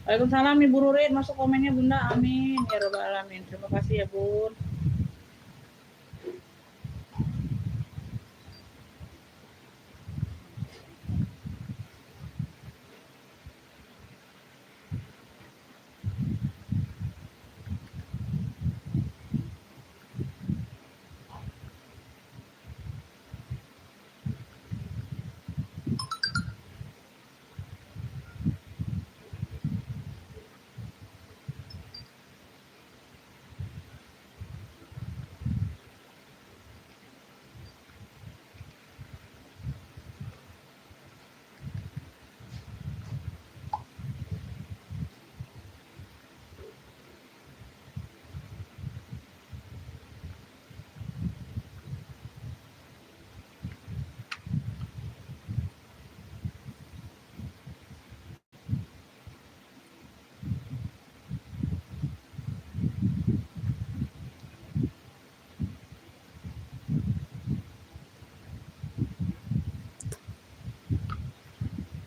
Waalaikumsalam Ibu Rurin, masuk komennya Bunda, amin ya robbal alamin. Terima kasih ya Bun.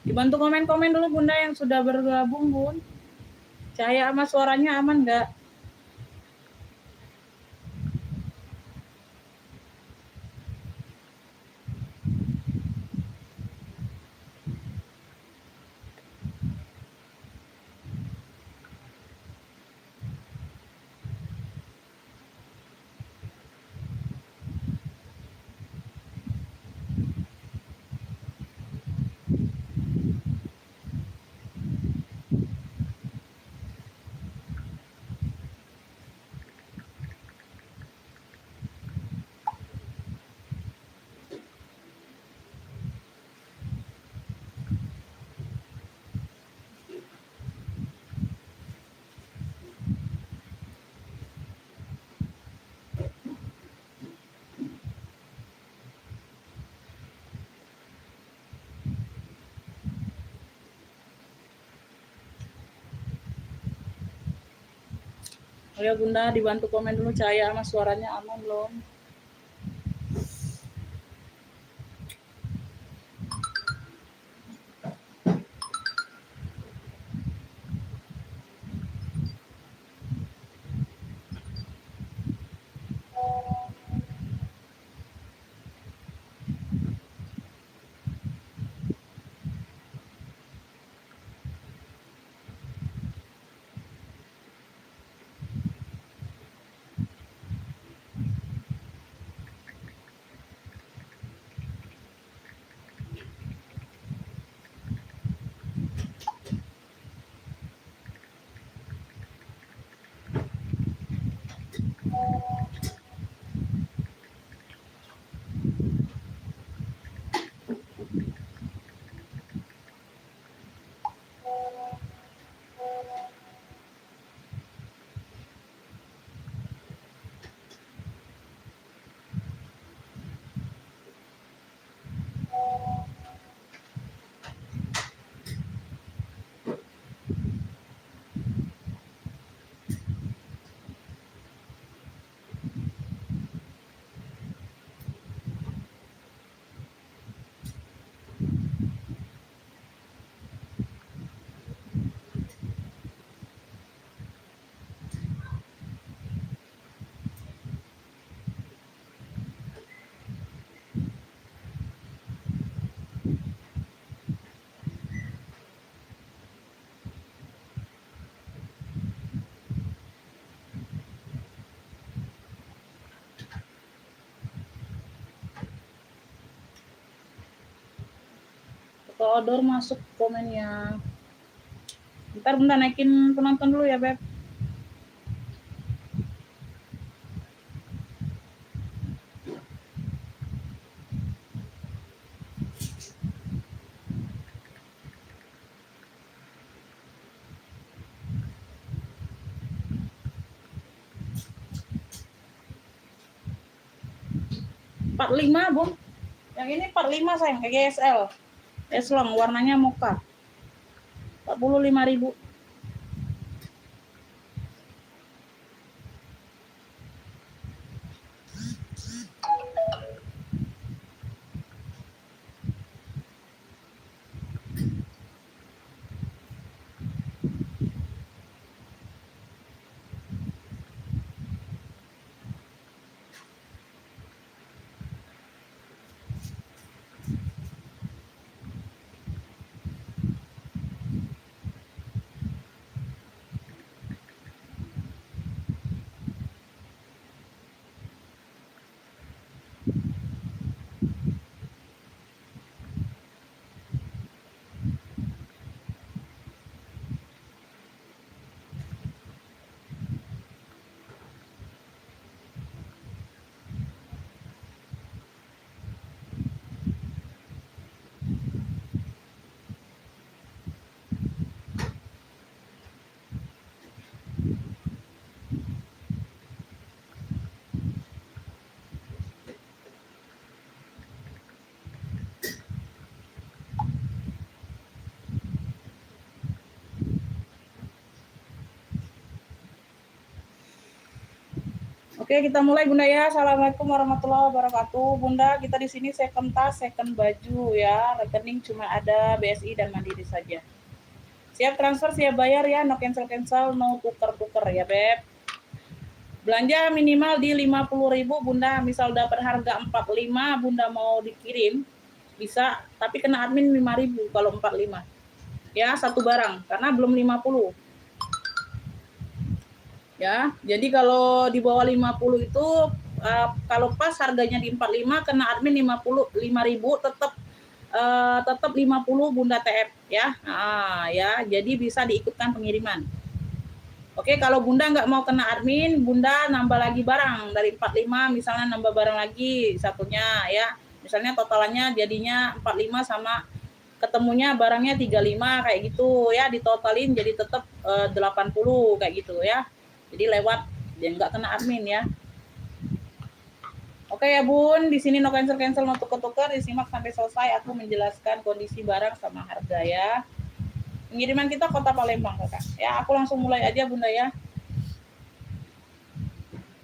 Dibantu komen-komen dulu Bunda yang sudah bergabung Bun. Cahaya sama suaranya aman nggak? Ayo Bunda dibantu komen dulu Cahaya sama suaranya aman belum? odor masuk komennya. Ntar Bunda naikin penonton dulu ya, Beb. Rp45, Bun. Yang ini 45 sayang, kayak GSL. Eslong, warnanya mocha. 45.000. Oke, kita mulai Bunda ya. Assalamualaikum warahmatullahi wabarakatuh. Bunda, kita di sini second tas, second baju ya. Rekening cuma ada BSI dan Mandiri saja. Siap transfer, siap bayar ya. No cancel, no tuker-tuker ya, Beb. Belanja minimal di 50.000 Bunda. Misal dapat harga 45, Bunda mau dikirim bisa, tapi kena admin 5.000 kalau 45. Ya, satu barang karena belum 50. Ya, jadi kalau di bawah 50 itu kalau pas harganya di 45 kena admin 5.000 tetap 50 Bunda TF ya. Ya, jadi bisa diikutkan pengiriman. Oke, kalau Bunda nggak mau kena admin, Bunda nambah lagi barang dari 45 misalnya nambah barang lagi satunya ya. Misalnya totalannya jadinya 45 sama ketemunya barangnya 35 kayak gitu ya, ditotalin jadi tetap 80 kayak gitu ya. Jadi lewat, dia nggak kena admin ya. Oke ya Bun, di sini no cancel, no tuker-tuker, disimak sampai selesai. Aku menjelaskan kondisi barang sama harga ya. Pengiriman kita Kota Palembang kakak. Ya, aku langsung mulai aja Bunda ya.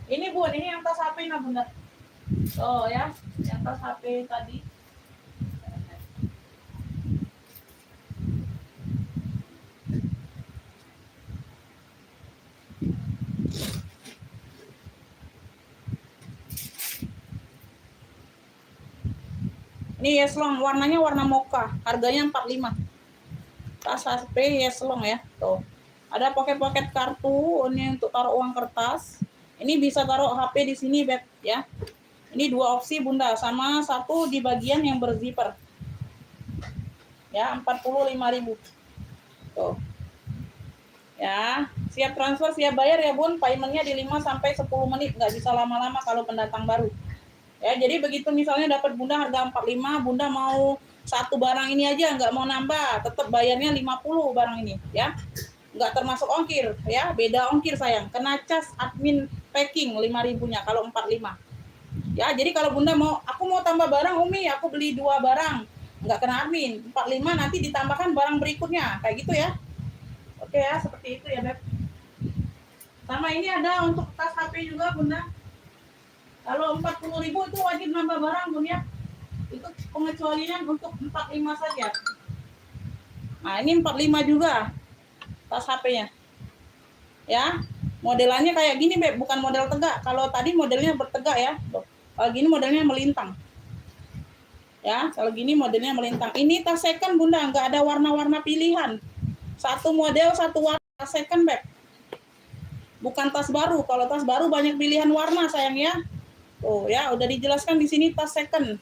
Ini Bun, ini yang tas HP nah Bunda. Oh ya, yang tas HP tadi. Ini Yeslong, warnanya warna mocha, harganya 45. Tas HP Yeslong ya, tuh. Ada pocket kartu, ini untuk taruh uang kertas. Ini bisa taruh HP di sini, Beb, ya. Ini dua opsi, Bunda, sama satu di bagian yang berzipper. Ya, 45.000. Tuh. Ya, siap transfer, siap bayar ya, Bun. Paymentnya di 5 sampai 10 menit, nggak bisa lama-lama kalau pendatang baru. Ya, jadi begitu misalnya dapat Bunda harga 45, Bunda mau satu barang ini aja nggak mau nambah, tetap bayarnya 50 barang ini ya. Nggak termasuk ongkir ya, beda ongkir sayang. Kena cas admin packing 5.000-nya kalau 45. Ya, jadi kalau Bunda mau, aku mau tambah barang Umi, aku beli 2 barang, nggak kena admin. 45 nanti ditambahkan barang berikutnya, kayak gitu ya. Oke ya, seperti itu ya, Beb. Sama ini ada untuk tas HP juga Bunda. Kalau 40.000 itu wajib nambah barang Bun ya. Itu pengecualian untuk 45 saja. Nah, ini 45 juga tas HP-nya. Ya. Modelannya kayak gini, Beb, bukan model tegak. Kalau tadi modelnya bertegak ya. Kalau gini modelnya melintang. Ya, kalau gini modelnya melintang. Ini tas second Bunda, nggak ada warna-warna pilihan. Satu model, satu warna. Tas second, Beb. Bukan tas baru. Kalau tas baru banyak pilihan warna sayang ya. Oh ya, udah dijelaskan di sini tas second.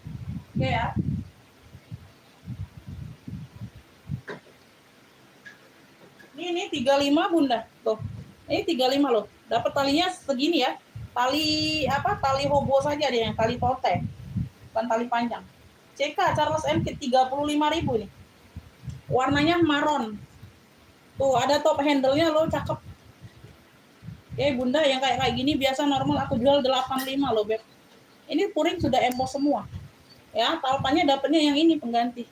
Oke ya. Ini 35 Bunda. Tuh. Ini 35 loh. Dapat talinya segini ya. Tali apa? Tali hobo saja dia, tali tote. Bukan tali panjang. CK Charles M Kit 35.000 nih. Warnanya maron. Tuh, ada top handle-nya loh, cakep. Bunda yang kayak gini biasa normal aku jual 85 loh, Beb. Ini puring sudah emboss semua. Ya, talpannya dapatnya yang ini pengganti.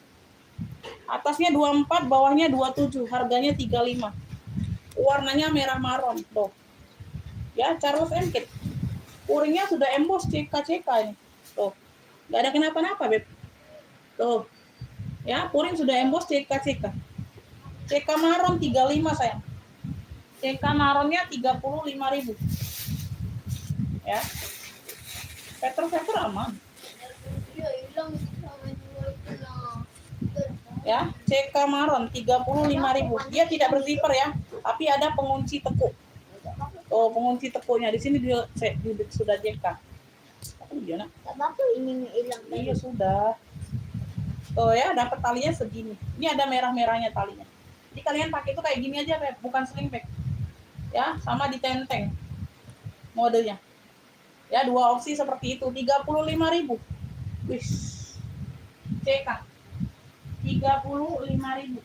Atasnya 24, bawahnya 27, harganya 35. Warnanya merah maron, tuh. Ya, Charles M Kit. Puringnya sudah emboss CK ini. Tuh. Enggak ada kenapa-napa, Beb. Tuh. Ya, puring sudah emboss CK. CK maron 35 sayang. CK maronnya 35.000. Ya. Veter aman. Ya, CK maron 35.000. Dia tidak berzipper ya, tapi ada pengunci tekuk. Oh, pengunci tekuknya di sini dia sudah JK. Apa dia nak? Ini hilang. Iya sudah. Oh ya, dapat talinya segini. Ini ada merah-merahnya talinya. Jadi kalian pakai itu kayak gini aja, Beb, bukan sling bag. Ya, sama di tenteng modenya. Ya, dua opsi seperti itu, 35.000. Wih. CK 35.000.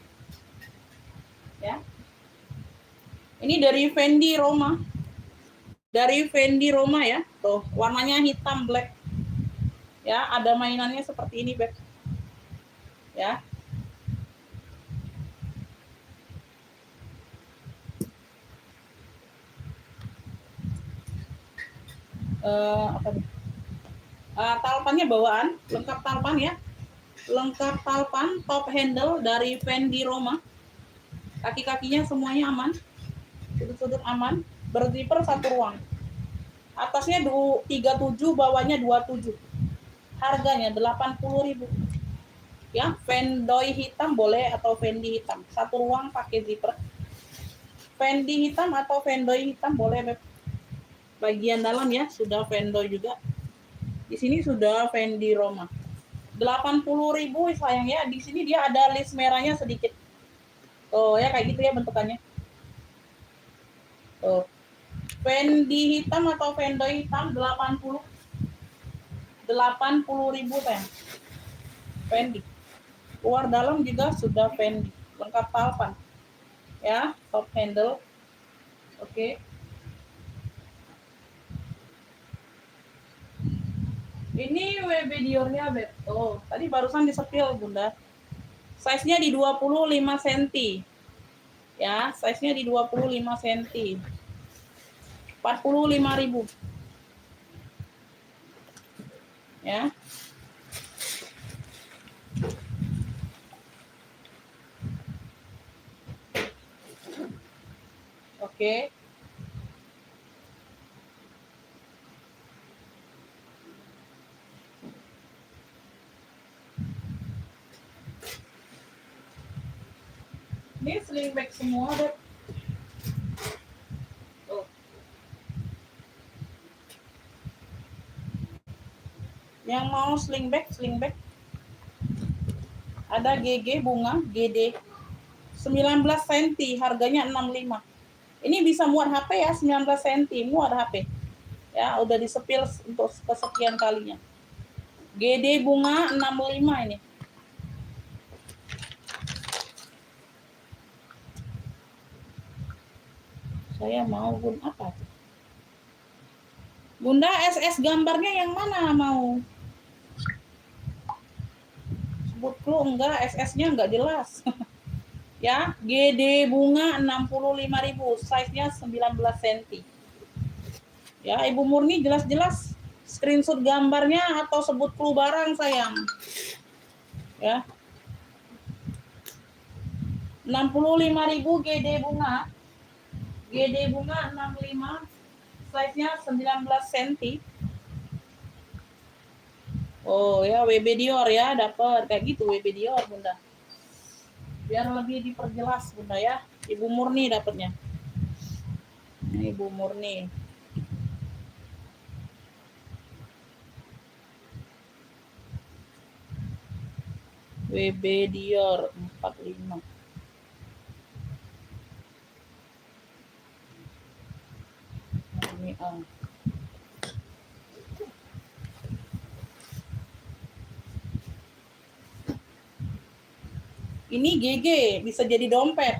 Ya. Ini dari Fendi Roma. Dari Fendi Roma ya. Tuh, warnanya hitam black. Ya, ada mainannya seperti ini, Beb. Ya. Apa nih? Talpannya bawaan, lengkap talpan ya. Lengkap talpan, top handle dari Fendi Roma. Kaki-kakinya semuanya aman. Sudut-sudut aman, berzipper satu ruang. Atasnya 37, bawahnya 27. Harganya 80.000. Ya, Fendi hitam boleh atau Fendi hitam. Satu ruang pakai zipper. Fendi hitam atau Fendi hitam boleh, Beb. Bagian dalam ya sudah Fendi juga. Di sini sudah Fendi Roma. 80.000 sayang ya. Di sini dia ada list merahnya sedikit. Tuh ya kayak gitu ya bentukannya. Tuh. Fendi hitam atau Fendi hitam 80.000 sayang. Fendi. Luar dalam juga sudah Fendi. Lengkap talpan. Ya, top handle. Oke. Ini WB Diornya, Beb. Oh, tadi barusan disepil, Bunda. Size-nya di 25 cm. Ya, size-nya di 25 cm. 45.000. Ya. Oke. Ini sling bag semua, Beb. Tuh. Yang mau sling bag. Ada GG bunga, GD. 19 cm, harganya 65. Ini bisa muat HP ya, 19 cm, muat HP. Ya, udah disepil untuk kesekian kalinya. GD bunga 65 ini. Saya mau Bun apa? Bunda SS gambarnya yang mana mau? Sebut lu enggak, SS-nya enggak jelas. Ya, GD bunga 65.000, size-nya 19 cm. Ya, Ibu Murni jelas-jelas screenshot gambarnya atau sebut clue barang sayang. Ya. 65.000 GD bunga. GD bunga 65, size-nya 19 cm. Oh ya, WB Dior ya, dapat kayak gitu WB Dior, Bunda. Biar lebih diperjelas, Bunda ya. Ibu Murni dapatnya. Ini Ibu Murni. WB Dior 45. Ini Ini GG, bisa jadi dompet.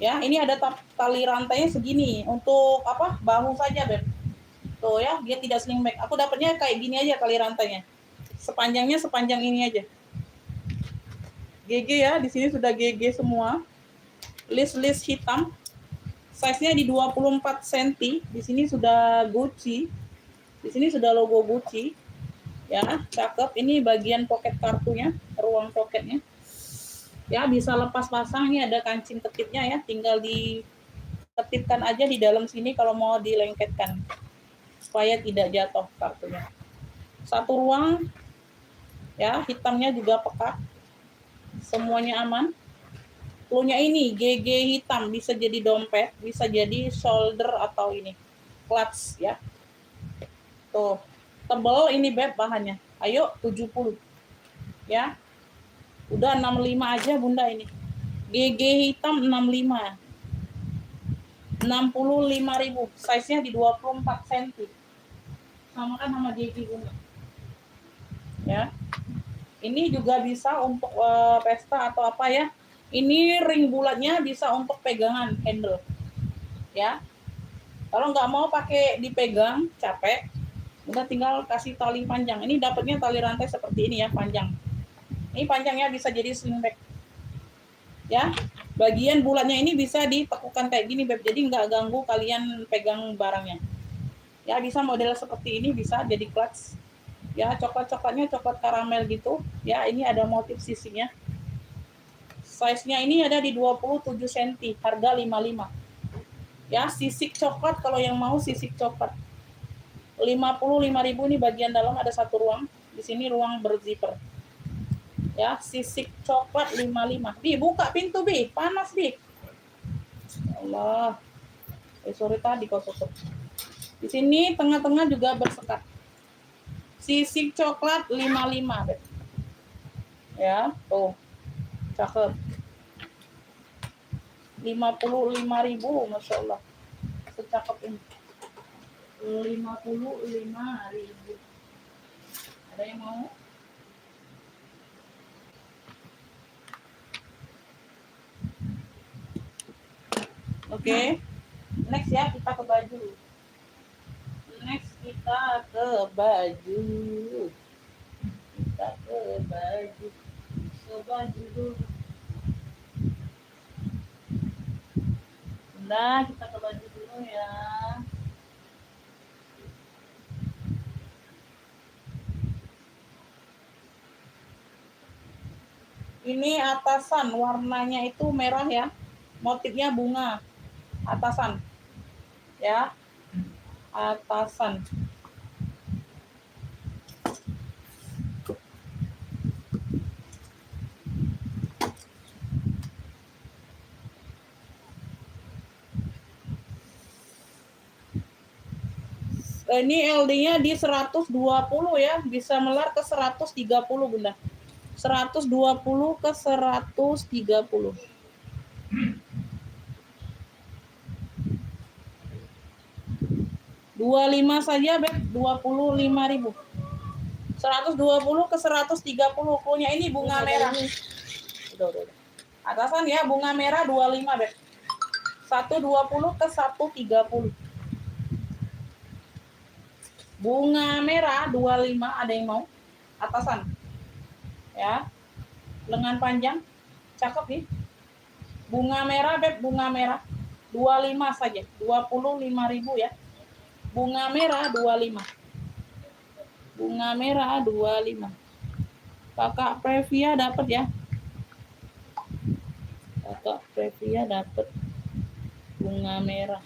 Ya, ini ada tali rantainya segini untuk apa? Bahu saja, Beb. Tuh ya, dia tidak sling back. Aku dapatnya kayak gini aja tali rantainya. Sepanjangnya sepanjang ini aja. GG ya, di sini sudah GG semua. List hitam. Size-nya di 24 cm. Di sini sudah Gucci. Di sini sudah logo Gucci. Ya, cakep. Ini bagian pocket kartunya, ruang pocketnya. Ya, bisa lepas pasang. Ini ada kancing ketipnya ya, tinggal diketipkan aja di dalam sini kalau mau dilengketkan supaya tidak jatuh kartunya. Satu ruang ya, hitamnya juga pekat. Semuanya aman. Cluenya ini GG hitam, bisa jadi dompet, bisa jadi shoulder atau ini clutch ya. Tuh, tebal ini Beb bahannya. Ayo 70. Ya. Udah 65 aja Bunda ini. GG hitam 65. 65.000. Size-nya di 24 cm. Sama kan sama GG Bunda. Ya. Ini juga bisa untuk pesta atau apa ya. Ini ring bulatnya bisa untuk pegangan handle. Ya. Kalau nggak mau pakai dipegang, capek, udah tinggal kasih tali panjang. Ini dapatnya tali rantai seperti ini ya, panjang. Ini panjangnya bisa jadi sling bag. Ya, bagian bulatnya ini bisa ditekukan kayak gini, Beb. Jadi nggak ganggu kalian pegang barangnya. Ya, bisa model seperti ini, bisa jadi clutch. Ya, coklat-coklatnya coklat karamel gitu. Ya, ini ada motif sisinya. Size-nya ini ada di 27 cm, harga 55. Ya, sisik coklat kalau yang mau sisik coklat. 55.000 ini bagian dalam ada satu ruang. Di sini ruang berzipper. Ya, sisik coklat 55. Bi, buka pintu, Bi. Panas, Bi. Ya Allah. Sore tadi kau tutup. Di sini tengah-tengah juga bersekat. Sisik coklat 55, Beb. Ya, tuh. Cakep. 55.000, Masya Allah. Secakep ini. 55.000. Ada yang mau? Oke. Next ya, kita ke baju. Next kita ke baju. Kita ke baju. Ke baju dulu. Nah, kita ke baju dulu ya. Ini atasan, warnanya itu merah ya. Motifnya bunga. Atasan. Ya. Atasan. Ini LD-nya di 120 ya, bisa melar ke 130 Bunda. 120 ke 130. 25 saja, Beb. 25.000. 120 ke 130. Punya ini bunga merah. Udah. Atasan ya, bunga merah 25, Beb. 120 ke 130. Bunga merah 25, ada yang mau? Atasan. Ya. Lengan panjang. Cakep nih. Bunga merah, Beb, bunga merah. 25 saja. 25.000 ya. Bunga merah 25. Bunga merah 25. Kakak Previa dapat ya. Kakak Previa dapat bunga merah.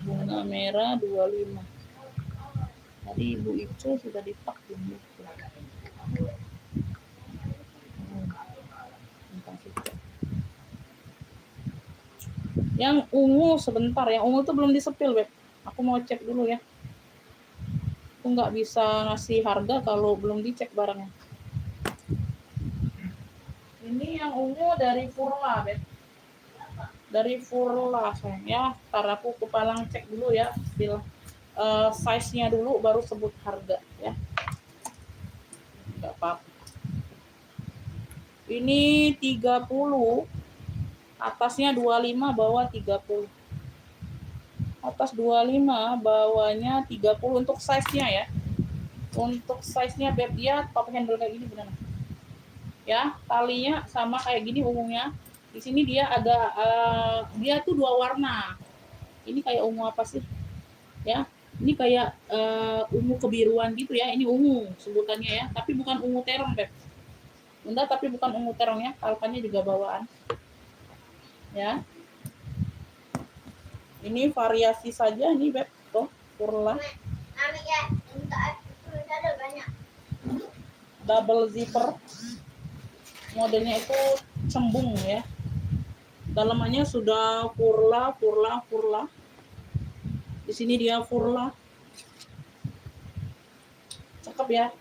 Bunga merah 25. Tadi Ibu Icu sudah dipak belum? Yang ungu sebentar, yang ungu tuh belum disepil, Beb. Aku mau cek dulu ya. Aku nggak bisa ngasih harga kalau belum dicek barangnya. Ini yang ungu dari Furla, Beb. Dari Furla, sayang ya. Ntar aku kepalang cek dulu ya, still size-nya dulu baru sebut harga ya. Enggak apa-apa. Ini 30, atasnya 25, bawah 30. Atas 25, bawahnya 30 untuk size-nya ya. Untuk size-nya Beb, dia top handle kayak gini benar. Ya, talinya sama kayak gini ungunya. Di sini dia ada dia tuh dua warna. Ini kayak ungu apa sih? Ya, ini kayak ungu kebiruan gitu ya. Ini ungu sebutannya ya, tapi bukan ungu terong, Beb. Bunda, tapi bukan ungu terong ya. Kalpannya juga bawaan. Ya. Ini variasi saja nih, Beb. Tuh, Furla. Double zipper. Modelnya itu cembung ya. Dalamannya sudah Furla. Di sini dia Furla. Cakep ya.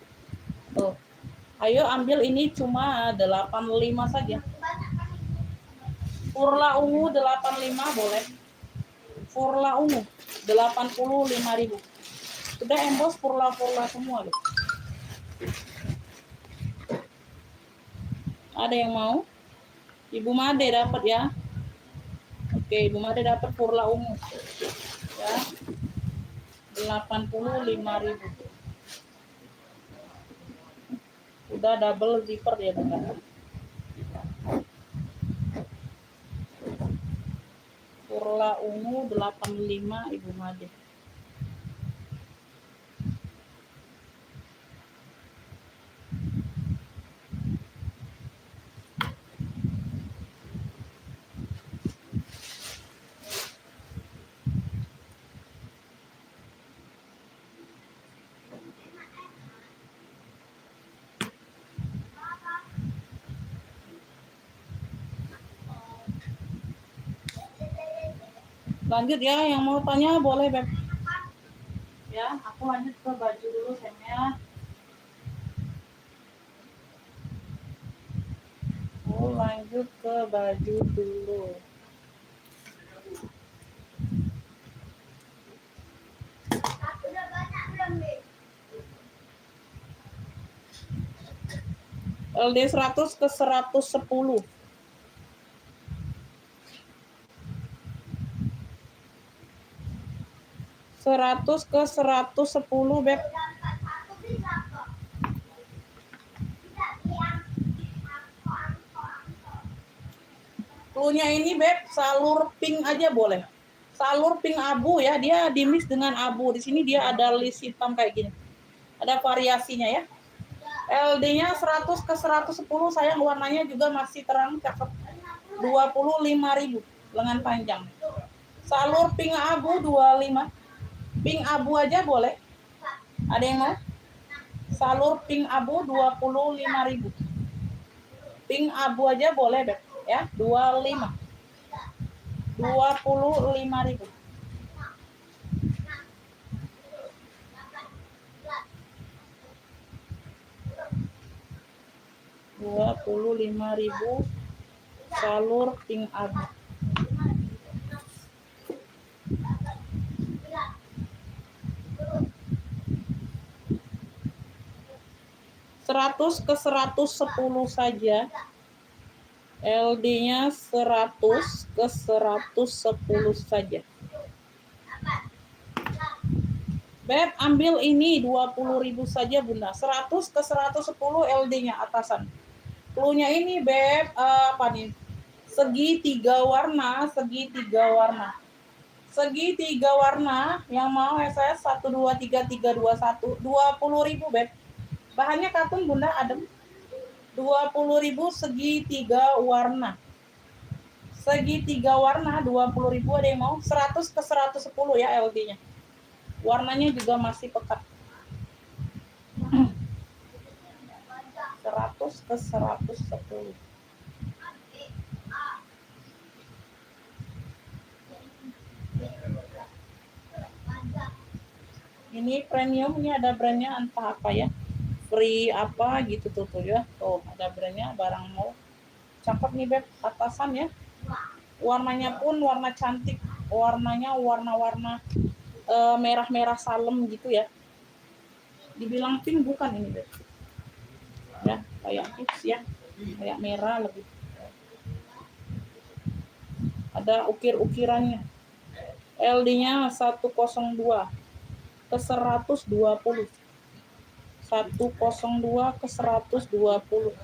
Tuh. Ayo ambil, ini cuma 85 saja. Furla ungu 85 boleh. Furla ungu 85.000. Sudah embos Furla semua loh. Ada yang mau? Ibu Made dapat ya. Oke, Ibu Made dapat Furla ungu. Ya. 85.000. Udah double zipper ya, Bunda. Furla ungu 85 Ibu Made. Lanjut ya, yang mau tanya boleh, Beb. Ya, aku lanjut ke baju dulu, sayangnya. Lanjut ke baju dulu. LD 100 ke 110. 100 ke 110, Beb. Cluenya ini, Beb, salur pink aja boleh. Salur pink abu ya, dia dimix dengan abu. Di sini dia ada list hitam kayak gini. Ada variasinya ya. LD-nya 100 ke 110, sayang warnanya juga masih terang, cakep. 25.000 lengan panjang. Salur pink abu 25. Pink abu aja boleh. Ada yang mau? Salur pink abu 25.000. Pink abu aja boleh, Beb. Ya, 25. 25.000. Rp25.000 salur pink abu. Seratus ke 110 saja. LD-nya 100 ke 110 saja. Beb, ambil ini 20.000 saja, Bunda. 100 ke 110 LD-nya atasan. Cluenya ini, Beb, apa nih? Segitiga warna. Segitiga warna yang mau SS 123321 20.000, Beb. Bahannya katun, Bunda, adem. 20.000 segitiga warna. Segitiga warna 20.000, ada yang mau? 100 ke 110 ya LD-nya. Warnanya juga masih pekat. 100 ke 110. Ini premium, ini ada brandnya entah apa ya. Free apa gitu tuh ya. Tuh, ada brandnya barang mall. Cakep nih Beb, atasan ya. Warnanya pun warna cantik, warnanya warna-warna merah-merah salem gitu ya. Dibilang pink bukan ini Beb. Ya, kayak tips ya. Kayak merah lebih. Ada ukir-ukirannya. LD-nya 102 ke 120. 102 ke 120.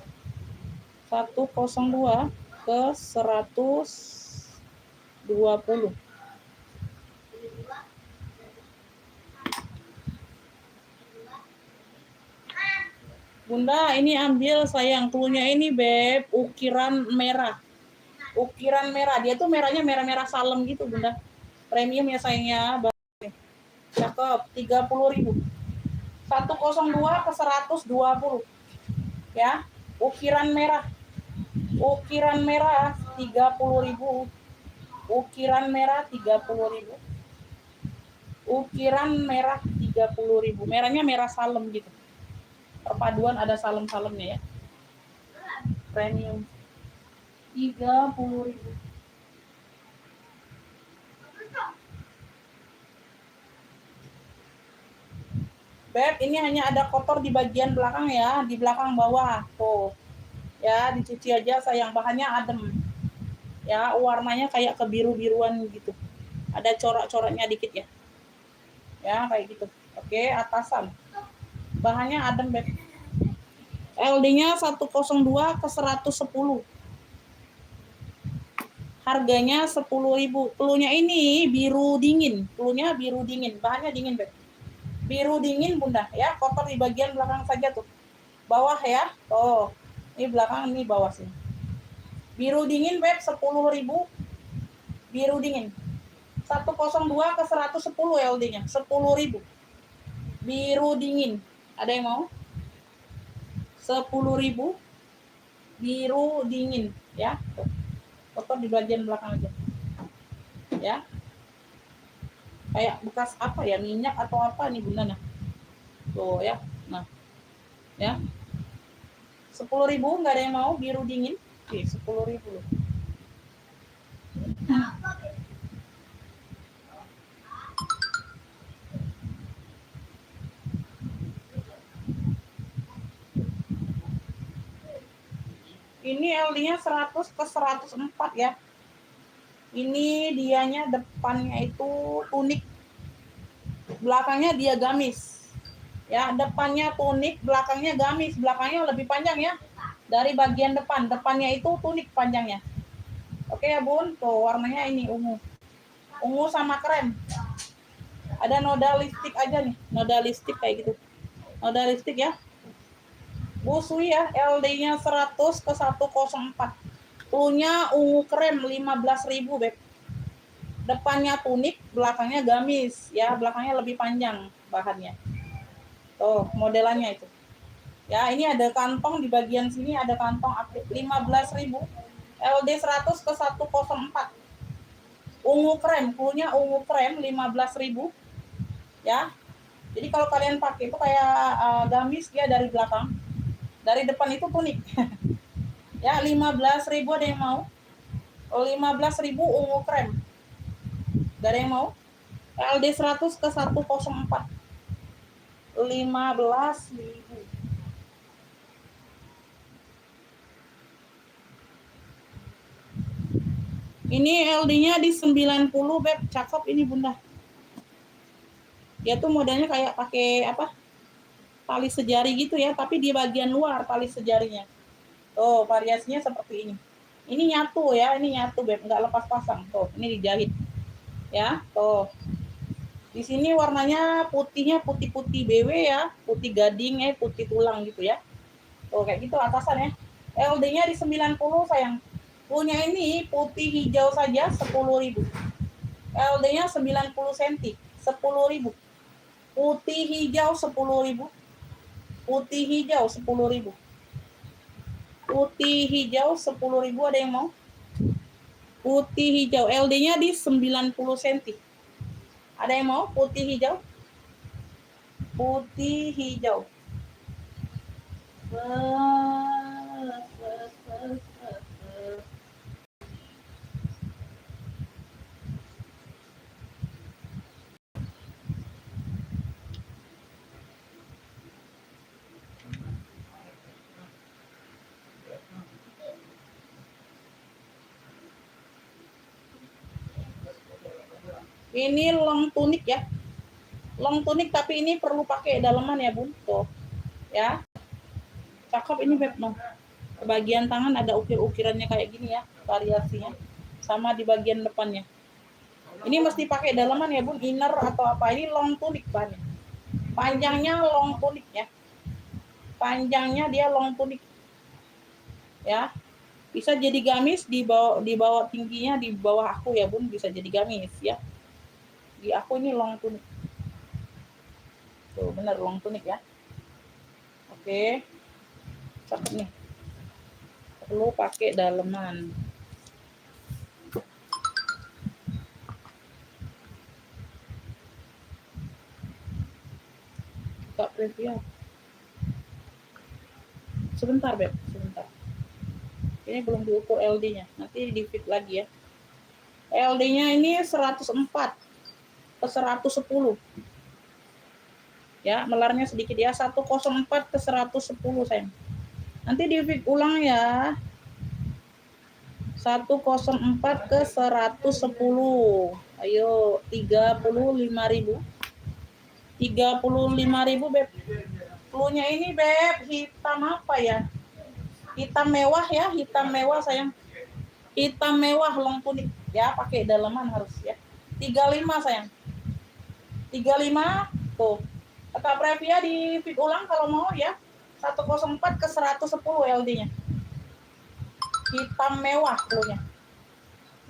102 ke 120. Bunda, ini ambil sayang, cluenya ini Beb, ukiran merah. Ukiran merah, dia tuh merahnya merah-merah salem gitu Bunda. Premium ya sayangnya. Cakep, 30.000. 102 ke 120. Ya, ukiran merah. Ukiran merah 30.000. Ukiran merah 30.000. Ukiran merah 30.000. Merahnya merah salem gitu. Perpaduan ada salem-salemnya ya. Premium 30.000. Beb, ini hanya ada kotor di bagian belakang ya, di belakang bawah. Tuh. Ya, dicuci aja sayang, bahannya adem. Ya, warnanya kayak kebiru-biruan gitu. Ada corak-coraknya dikit ya. Ya, kayak gitu. Oke, atasan. Bahannya adem, Beb. LD-nya 102 ke 110. Harganya 10.000. Cluenya ini biru dingin. Cluenya biru dingin. Bahannya dingin, Beb. Biru dingin Bunda ya, kotor di bagian belakang saja tuh. Bawah ya. Tuh. Ini belakang, ini bawah sini. Biru dingin Beb 10.000. Biru dingin. 102 ke 110 LD-nya. 10.000. Biru dingin. Ada yang mau? 10.000. Biru dingin ya. Tuh. Kotor di bagian belakang aja. Ya. Kayak bekas apa ya, minyak atau apa nih Bunda nah. Tuh ya. Nah. Ya. 10.000 nggak ada yang mau biru dingin? Oke, 10.000. Ini LD-nya 100 ke 104 ya. Ini dianya depannya itu tunik, belakangnya dia gamis. Ya, depannya tunik, belakangnya gamis. Belakangnya lebih panjang ya. Dari bagian depan, depannya itu tunik panjangnya. Oke ya Bun, tuh warnanya ini ungu. Ungu sama krem. Ada noda lipstik aja nih, noda lipstik kayak gitu. Noda lipstik ya. Busui ya, LD-nya 100 ke 104. Cluenya ungu krem 15.000 Beb. Depannya tunik, belakangnya gamis ya, belakangnya lebih panjang bahannya. Tuh, modelannya itu. Ya, ini ada kantong di bagian sini, ada kantong aplik 15.000. LD 100 ke 104. Ungu krem, cluenya ungu krem 15.000. Ya. Jadi kalau kalian pakai itu kayak gamis dia dari belakang. Dari depan itu tunik. Ya, 15.000 ada yang mau? 15.000 ungu krem. Gak ada yang mau? LD 100 ke 104. 15.000. Ini LD-nya di 90 Beb. Cakep ini Bunda. Dia tuh modelnya kayak pakai apa? Tali sejari gitu ya, tapi di bagian luar tali sejarinya. Tuh, variasinya seperti ini. Ini nyatu ya, ini nyatu Beb, nggak lepas pasang. Tuh, ini dijahit. Ya, tuh. Di sini warnanya putihnya putih-putih BW ya, putih gading putih tulang gitu ya. Tuh kayak gitu atasan ya. LD-nya di 90 sayang. Punya ini putih hijau saja 10.000. LD-nya 90 cm, 10.000. Putih hijau 10.000. Putih hijau 10.000. Putih hijau 10.000 ada yang mau? Putih hijau LD-nya di 90 cm. Ada yang mau putih hijau? Putih hijau. Ini long tunik ya. Long tunik tapi ini perlu pakai daleman ya bun. Tuh ya. Cakep ini beb no. Bagian tangan ada ukir-ukirannya kayak gini ya, variasinya. Sama di bagian depannya. Ini mesti pakai daleman ya bun, inner atau apa. Ini long tunik bahannya. Panjangnya long tunik ya. Panjangnya dia long tunik. Ya. Bisa jadi gamis di bawah tingginya di bawah aku ya bun, bisa jadi gamis ya. Di aku ini long tunik. Tuh bener long tunik ya. Oke. Cakep nih. Perlu pakai daleman. Kak Previa. Sebentar beb, sebentar. Ini belum diukur LD-nya. Nanti di fit lagi ya. LD-nya ini 104 ke 110. Ya, melarnya sedikit ya. 104 ke 110 sayang. Nanti di fit ulang ya. 104 ke 110. Ayo, 35.000. 35.000 beb. Cluenya ini beb, hitam apa ya? Hitam mewah ya, hitam mewah sayang. Hitam mewah long tunik ya, pakai daleman harus ya. 35 sayang. 35 tuh. Kak Previa di fit ulang kalau mau ya. 104 ke 110 LD-nya. Hitam mewah cluenya.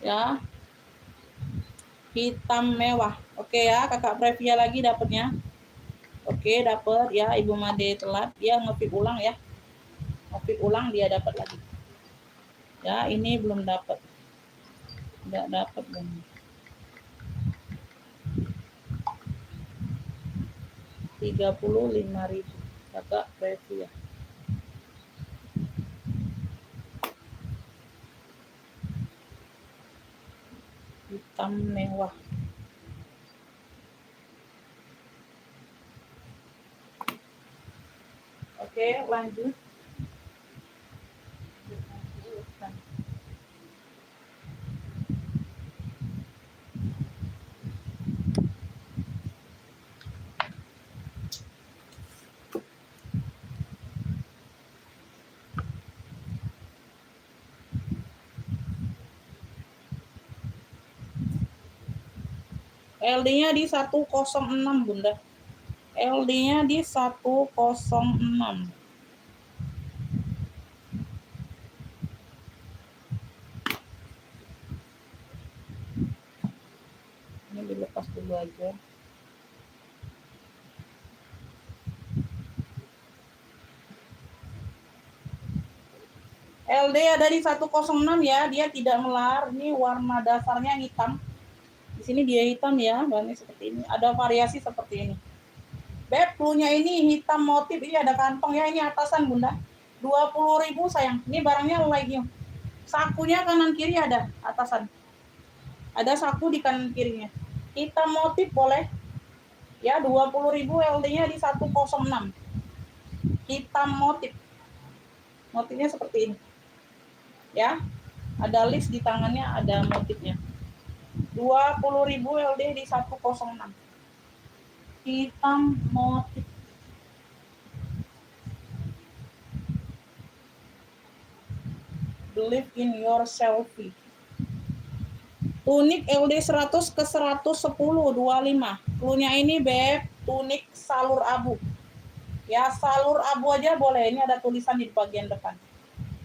Ya. Hitam mewah. Oke ya, Kakak Previa lagi dapatnya. Oke, dapat ya, Ibu Made telat. Dia ngefit ulang ya. Ngefit ulang dia dapat lagi. Ya, ini belum dapat. Enggak dapat belum. Rp35.000 Kakak Previa. Hitam mewah. Oke, lanjut. LD-nya di 106 Bunda. LD-nya di 106. Ini dilepas dulu aja. LD ada di 106 ya, dia tidak melar. Ini warna dasarnya hitam. Di sini dia hitam ya, bahannya seperti ini. Ada variasi seperti ini. Beb, cluenya ini hitam motif, ini ada kantong ya, ini atasan Bunda. 20.000 sayang. Ini barangnya lagi. Sakunya kanan kiri ada atasan. Ada saku di kanan kirinya. Hitam motif boleh. Ya, 20.000 LD-nya di 106. Hitam motif. Motifnya seperti ini. Ya. Ada list di tangannya, ada motifnya. 20.000 LD di 106. Hitam motif. Believe in yourself. Tunik LD 100 ke 110 25. Cluenya ini beb, tunik salur abu. Ya, salur abu aja boleh. Ini ada tulisan di bagian depan.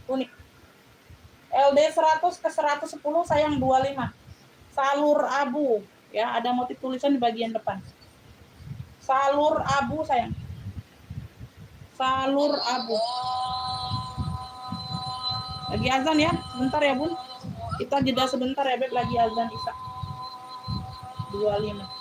Tunik. LD 100 ke 110 sayang 25. Salur abu. Ya, ada motif tulisan di bagian depan. Salur abu sayang. Salur abu. Lagi azan ya, sebentar ya bun. Kita jeda sebentar ya beb, lagi azan Isya. 25.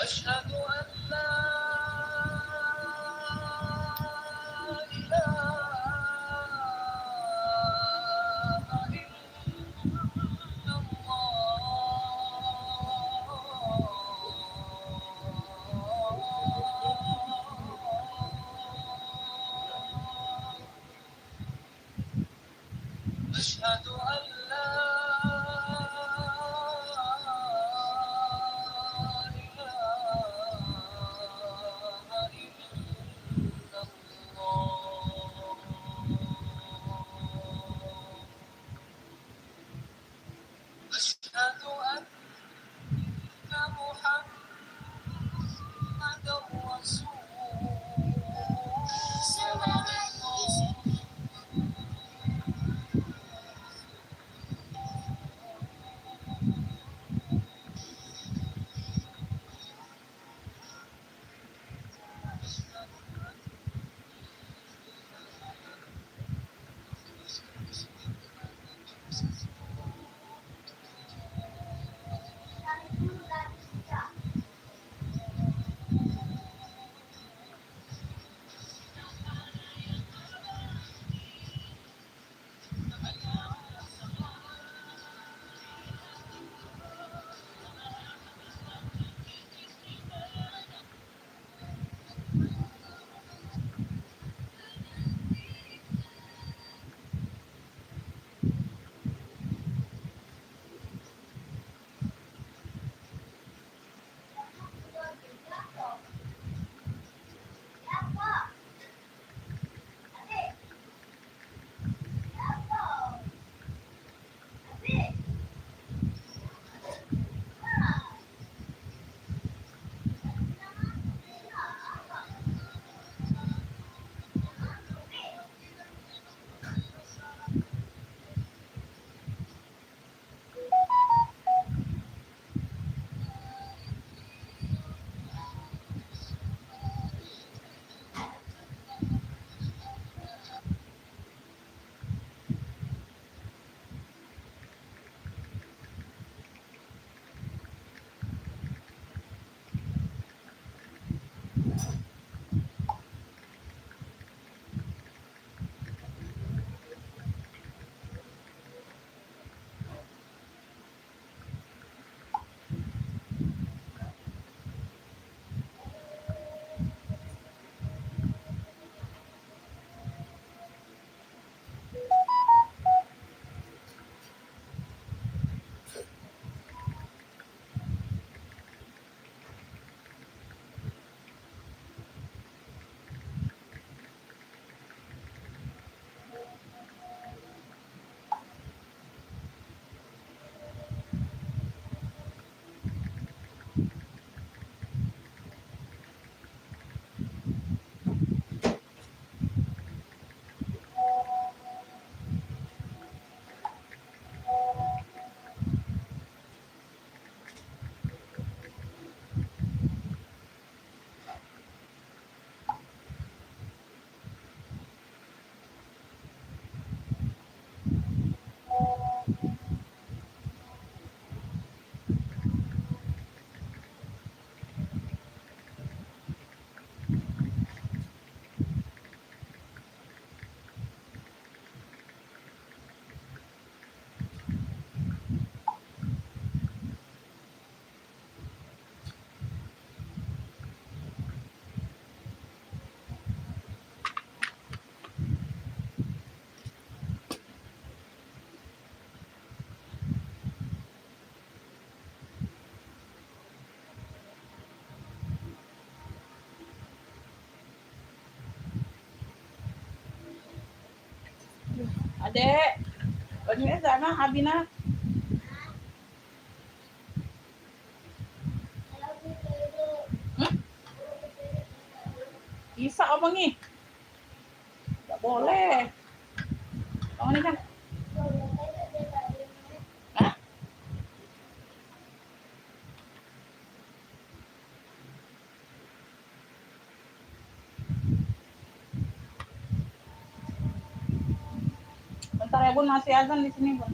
أشهد أن لا إله إلا الله. أشهد أن لا إله إلا الله. أشهد أن محمدا رسول الله. Adek, bajunya sana Abina. Hmm? Bisa apa nih? Gak boleh. Oh ini kan. Hah? Bentar ya Bun, masih azan di sini Bun.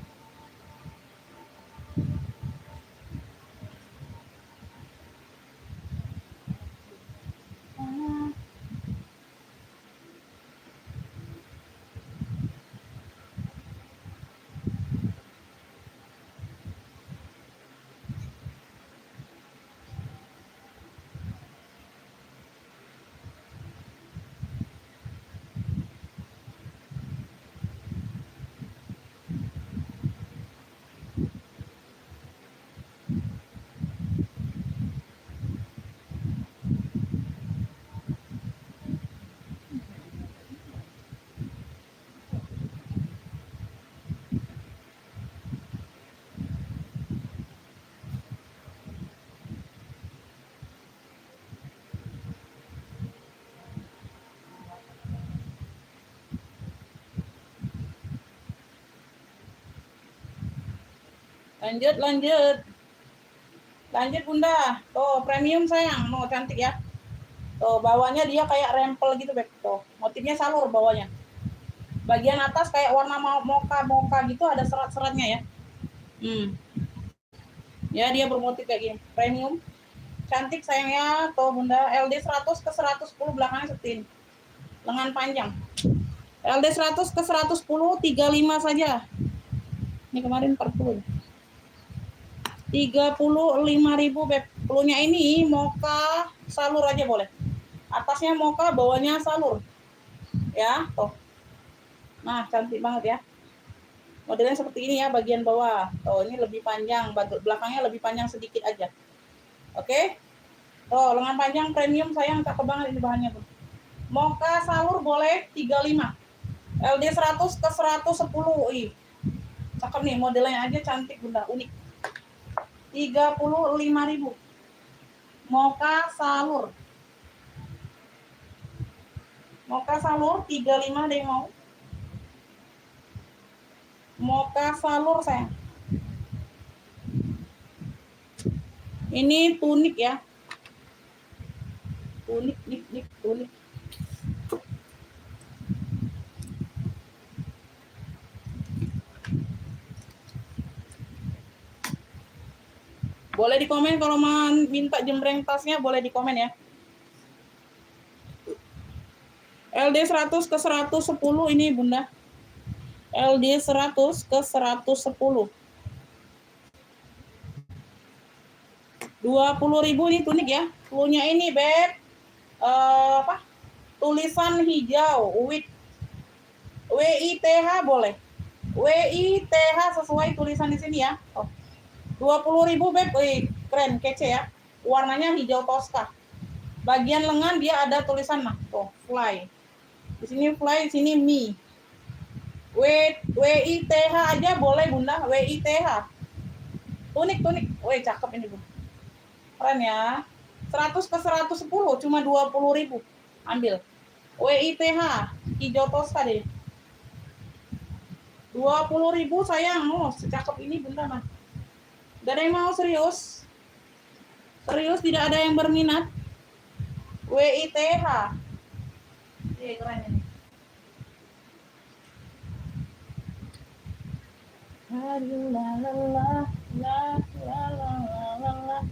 Lanjut Bunda. Tuh premium sayang, no cantik ya. Tuh bawahnya dia kayak rempel gitu Beb. Tuh motifnya salur bawahnya. Bagian atas kayak warna moka gitu, ada serat-seratnya ya. Ya dia bermotif kayak gini, premium. Cantik sayangnya. Tuh Bunda, LD 100 ke 110 belakangnya setin. Lengan panjang. LD 100 ke 110 35 saja. Ini kemarin 40. 35.000 Beb. Pelunya ini moka salur aja boleh. Atasnya moka, bawahnya salur. Ya, tuh. Nah, cantik banget ya. Modelnya seperti ini ya bagian bawah. Tuh, ini lebih panjang, belakangnya lebih panjang sedikit aja. Oke? Tuh, lengan panjang premium sayang, cakep banget ini bahannya, Bu. Moka salur boleh 35. LD 100 ke 110. Ih. Cakep nih, modelnya aja cantik Bunda, unik. 35.000. Moka salur. Moka salur 35 deh mau. Moka salur sayang. Ini tunik ya. Tunik. Boleh di komen kalau mau minta jembreng tasnya, boleh di komen ya. LD 100 ke 110 ini Bunda. LD 100 ke 110. 20.000 ini tunik ya. Pelunya ini Beb. Tulisan hijau, WITH boleh. WITH sesuai tulisan di sini ya. 20.000 Beb. Wih, keren, kece ya. Warnanya hijau toska. Bagian lengan dia ada tulisan tuh, fly. Di sini fly, di sini me. WITH aja boleh Bunda, WITH. Tunik. Wih, cakep ini Bunda. Keren ya. 100 ke 110 cuma 20.000. Ambil. WITH hijau toska deh. 20.000 sayang. Oh, secakep ini Bunda mah. Gak ada yang mau serius. Serius tidak ada yang berminat. WITH. Keren ini.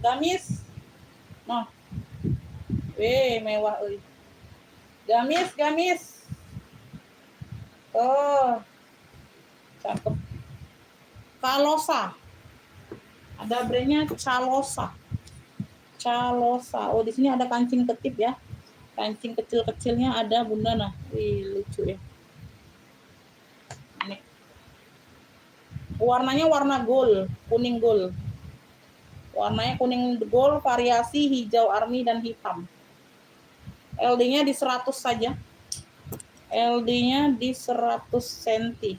Gamis. Noh. Mewah euy. Gamis. Oh. Cakep. Calosa. Ada brandnya Calosa. Oh, di sini ada kancing ketip ya. Kancing kecil-kecilnya ada Bunda nah. Wih, lucu ya. Ini. Warnanya warna gold, kuning gold. Warnanya kuning gold, variasi hijau army dan hitam. LD-nya di 100 saja. LD-nya di 100 cm.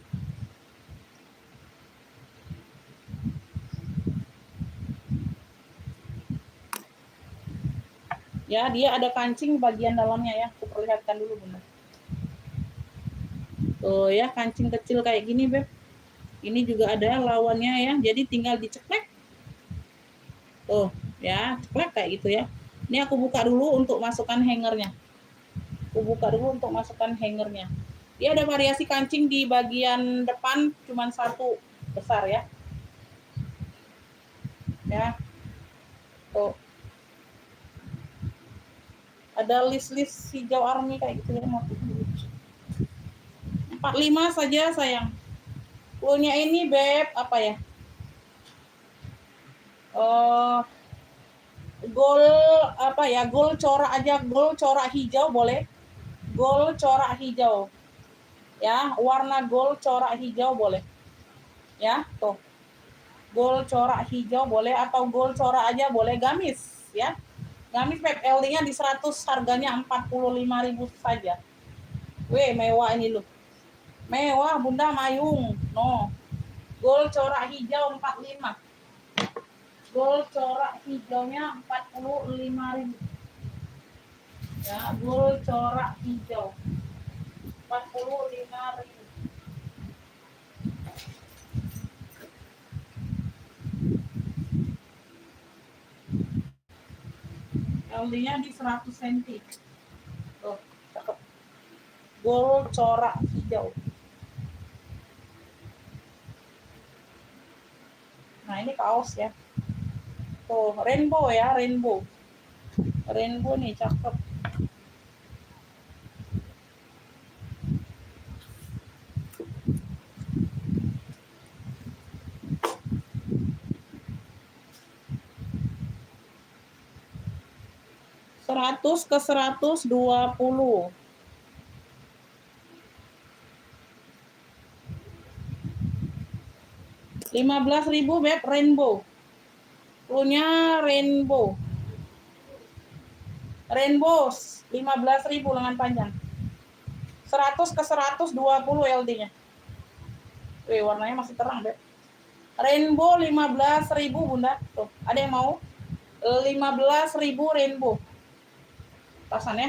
Ya, dia ada kancing bagian dalamnya ya. Aku perlihatkan dulu Bunda. Tuh ya, kancing kecil kayak gini Beb. Ini juga ada lawannya ya. Jadi tinggal diceklek. Tuh ya, ceklek kayak gitu ya. Ini aku buka dulu untuk masukkan hangernya. Dia ada variasi kancing di bagian depan cuman satu besar ya. Ya. Tuh. Ada list hijau army kayak gitu ya. 45 saja sayang. Fullnya ini Beb apa ya? Gold corak aja, gold corak hijau boleh. Gold corak hijau. Ya, warna gold corak hijau boleh. Ya, tuh. Gold corak hijau boleh atau gold corak aja boleh, gamis ya. Gamis Beb, LD-nya di 100, harganya 45.000 saja. Weh, mewah ini loh. Mewah Bunda Mayung. No. Gold corak hijau 45. Gold corak hijaunya 45.000. Ya, gold corak hijau 45.000. LD-nya di 100 cm. Tuh, cakep. Gold corak hijau. Nah, ini kaos ya. Tuh, rainbow ya, rainbow. Rainbow nih, cakep. Seratus ke 120. 15.000 beb, rainbow. Punya rainbow. Rainbow 15.000 lengan panjang. 100 ke 120 LD-nya. Wih, warnanya masih terang, beb. Rainbow 15.000 Bunda. Tuh, ada yang mau? 15.000 rainbow. Tasannya.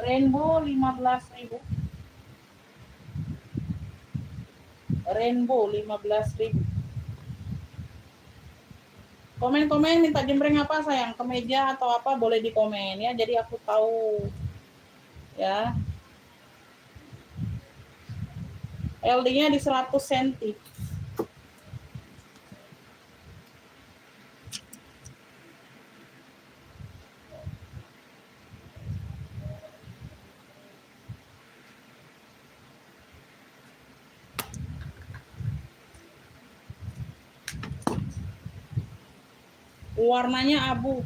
Rainbow 15.000. Rainbow 15.000. Komen-komen minta jembreng apa sayang, kemeja atau apa boleh di komen ya, jadi aku tahu ya. LD-nya di 100 cm. Warnanya abu.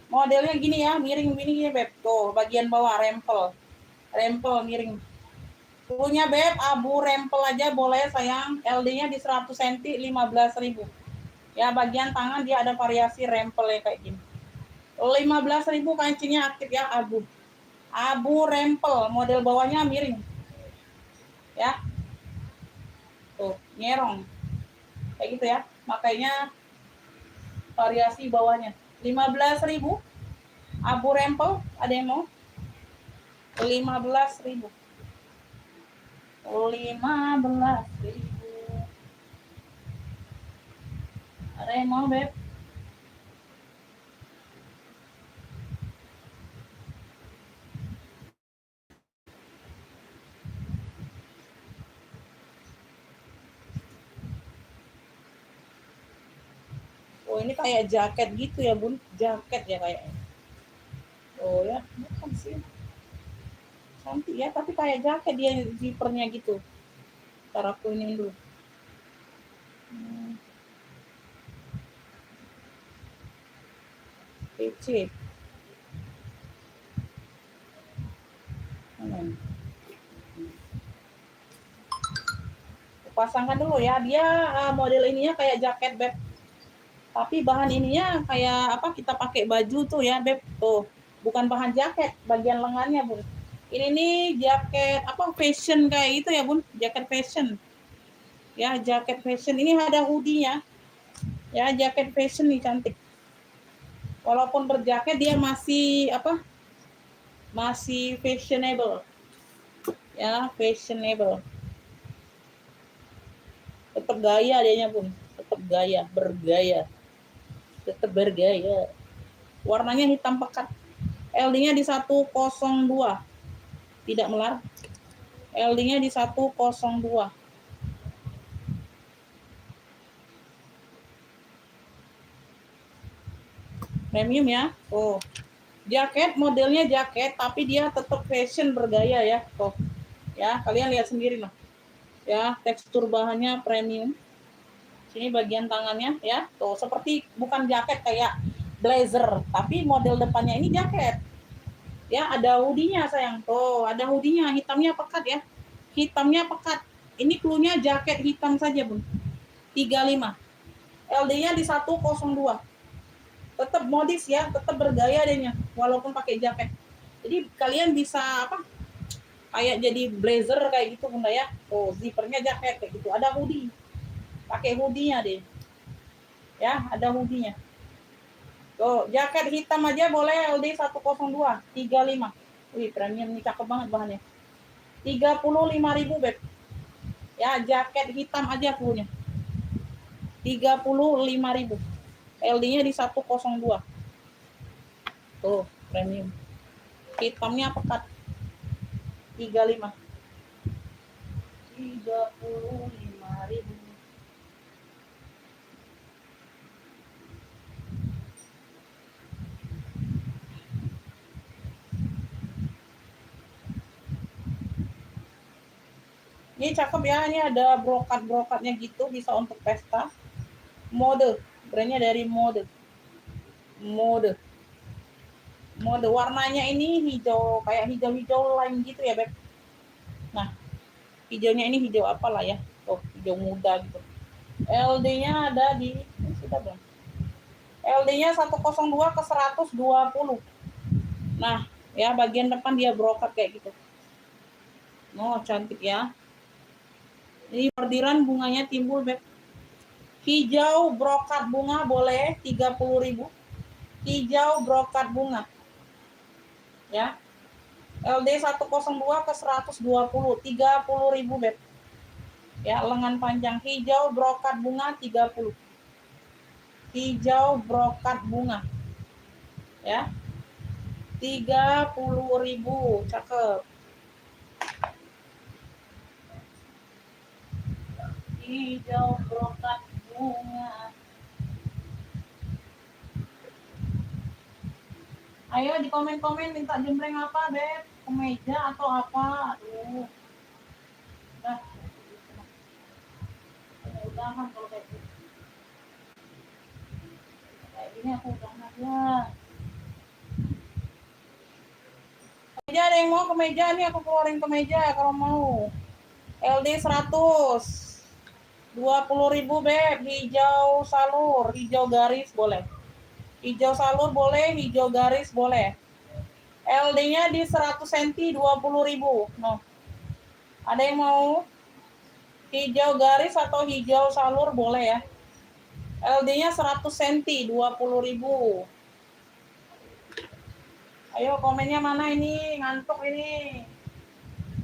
Modelnya gini ya, miring gini ya, Beb. Tuh, bagian bawah rempel. Rempel miring. Punya Beb, abu rempel aja boleh sayang. LD-nya di 100 cm 15.000. Ya, bagian tangan dia ada variasi rempel ya kayak gini. 15.000 kancingnya aktif ya, abu. Abu rempel, model bawahnya miring. Ya. Tuh, nyerong. Kayak gitu ya. Makanya variasi bawahnya 15.000 abu rempel, ada yang mau? 15.000. 15.000. Ada yang mau, Beb? Oh, ini kayak jaket gitu ya, Bun. Jaket ya kayaknya. Oh ya, bukan sih. Cantik ya, tapi kayak jaket dia zippernya gitu. Ntar aku ini dulu. PC. Pasangkan dulu ya, dia model ininya kayak jaket, Beb. Tapi bahan ininya kayak apa, kita pakai baju tuh ya, Beb. Tuh, bukan bahan jaket, bagian lengannya, Bun. Ini nih jaket apa, fashion kayak gitu ya, Bun. Jaket fashion. Ya, jaket fashion. Ini ada hoodie-nya. Ya, jaket fashion nih, cantik. Walaupun berjaket dia masih apa? Masih fashionable. Ya, fashionable. Tetap gaya adanya, Bun. Tetap gaya, bergaya. Tetap bergaya. Warnanya hitam pekat. LD-nya di 102. Tidak melar. LD-nya di 102. Premium ya. Oh. Jaket modelnya jaket tapi dia tetap fashion bergaya ya. Tuh. Ya, kalian lihat sendiri loh. Ya, tekstur bahannya premium. Sini bagian tangannya ya. Tuh, seperti bukan jaket kayak blazer, tapi model depannya ini jaket. Ya, ada hoodie-nya sayang. Tuh, ada hoodie-nya, hitamnya pekat ya. Hitamnya pekat. Ini cluenya jaket hitam saja, Bun. 35. LD-nya di 102. Tetap modis ya, tetap bergaya adanya walaupun pakai jaket. Jadi kalian bisa apa? Kayak jadi blazer kayak gitu, Bunda ya. Oh, zippernya jaket kayak gitu. Ada hoodie. Pakai hoodie-nya deh. Ya, ada hoodie-nya. Tuh, jaket hitam aja boleh LD 102, 35. Wih, premium nih, cakep banget bahannya. 35.000, Beb. Ya, jaket hitam aja punya. 35.000. LD-nya di 102. Tuh, premium. Hitamnya pekat. 35. 35.000. Ini cakep ya, ini ada brokat-brokatnya gitu, bisa untuk pesta. Mode, brandnya dari mode. Mode warnanya ini hijau, kayak hijau-hijau lime gitu ya, Beb. Nah, hijaunya ini hijau apalah ya? Oh, hijau muda gitu. LD-nya ada di sudah belum? LD-nya 102 ke 120. Nah, ya bagian depan dia brokat kayak gitu. Oh, cantik ya. Ini bordiran bunganya timbul, Beb. Hijau brokat bunga boleh 30.000. Hijau brokat bunga. Ya. LD 102 ke 120, 30.000, Beb. Ya, lengan panjang hijau brokat bunga 30. Hijau brokat bunga. Ya. 30.000, cakep. Hijau brokat bunga. Ayo di komen-komen minta jembreng apa, Beb? Kemeja atau apa? Aduh. Udah. Udahan kalau kayak gini. Kayak gini aku udahan aja. Kemeja ada yang mau kemeja nih, aku keluarin kemeja kalau mau. LD 100. 20.000, Beb. Hijau salur, hijau garis boleh. Hijau salur boleh, hijau garis boleh. LD-nya di 100 cm 20.000. No. Ada yang mau hijau garis atau hijau salur boleh ya. LD-nya 100 cm 20.000. Ayo komennya mana ini? Ngantuk ini.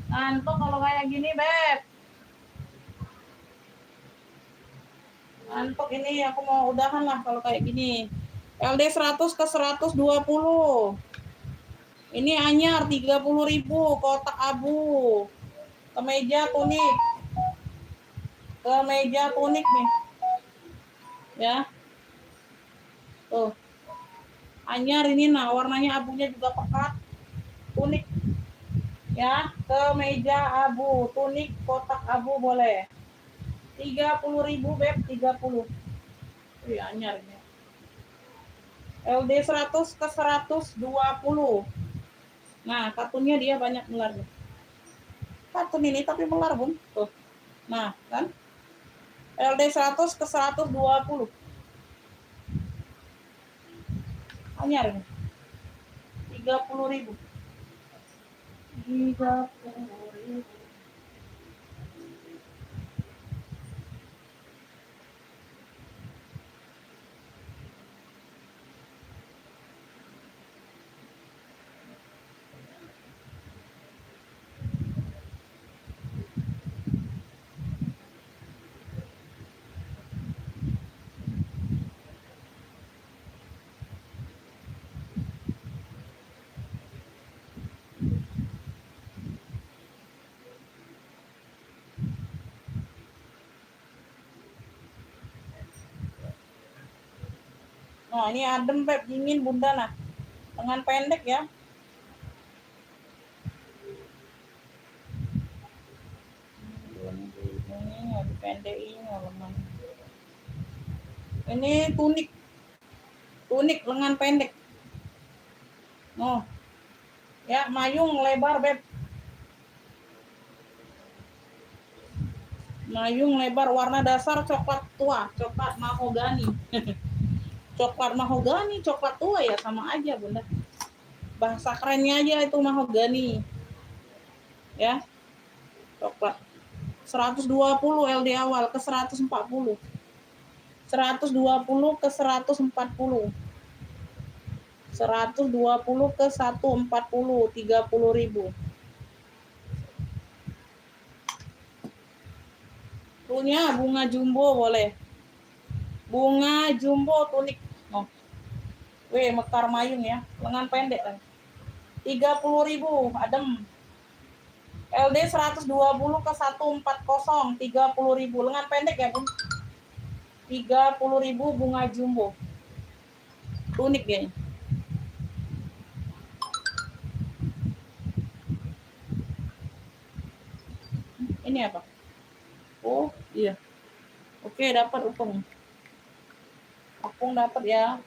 Ngantuk kalau kayak gini, Beb. Ngantuk ini, aku mau udahan lah kalau kayak gini. LD 100 ke 120. Ini anyar 30.000, kotak abu. Kemeja tunik. Kemeja tunik nih. Ya. Tuh. Anyar ini, nah warnanya abunya juga pekat. Tunik. Ya, kemeja abu, tunik kotak abu boleh. 30.000, Beb, 30. Wih, anyar ini. LD 100 ke 120. Nah, katunnya dia banyak melar. Katun ini tapi melar, Bun. Tuh. Nah, kan? LD 100 ke 120. Anyar ini. 30.000. 30.000. Nah, ini adem, Beb, dingin, Bunda. Nah, lengan pendek ya. Ini lebih pendek ini lengan. Ini tunik. Tunik lengan pendek. Oh. Ya, mayung lebar, Beb. Mayung lebar, warna dasar coklat tua, coklat mahogani. Coklat mahogani, coklat tua ya sama aja, Bunda. Bahasa kerennya aja itu mahogani. Ya. Coklat. 120 LD awal ke 140. 120 ke 140. 120 ke 140, 30.000. Punya bunga jumbo boleh. Bunga jumbo tunik Mekar mayung ya, lengan pendek kan. 30.000 adem. LD 120 ke 140 30.000 lengan pendek ya Bun. 30.000 bunga jumbo. Unik ya. Ini apa? Oh, iya. Oke, dapat opung. Opung dapat ya.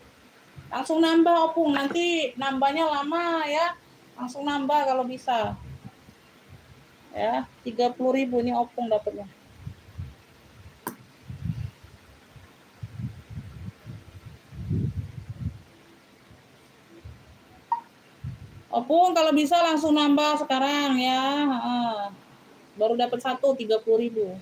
Langsung nambah opung, nanti nambahnya lama ya. Langsung nambah kalau bisa. Ya, 30.000 ini opung dapatnya. Opung kalau bisa langsung nambah sekarang ya. Baru dapat 30.000.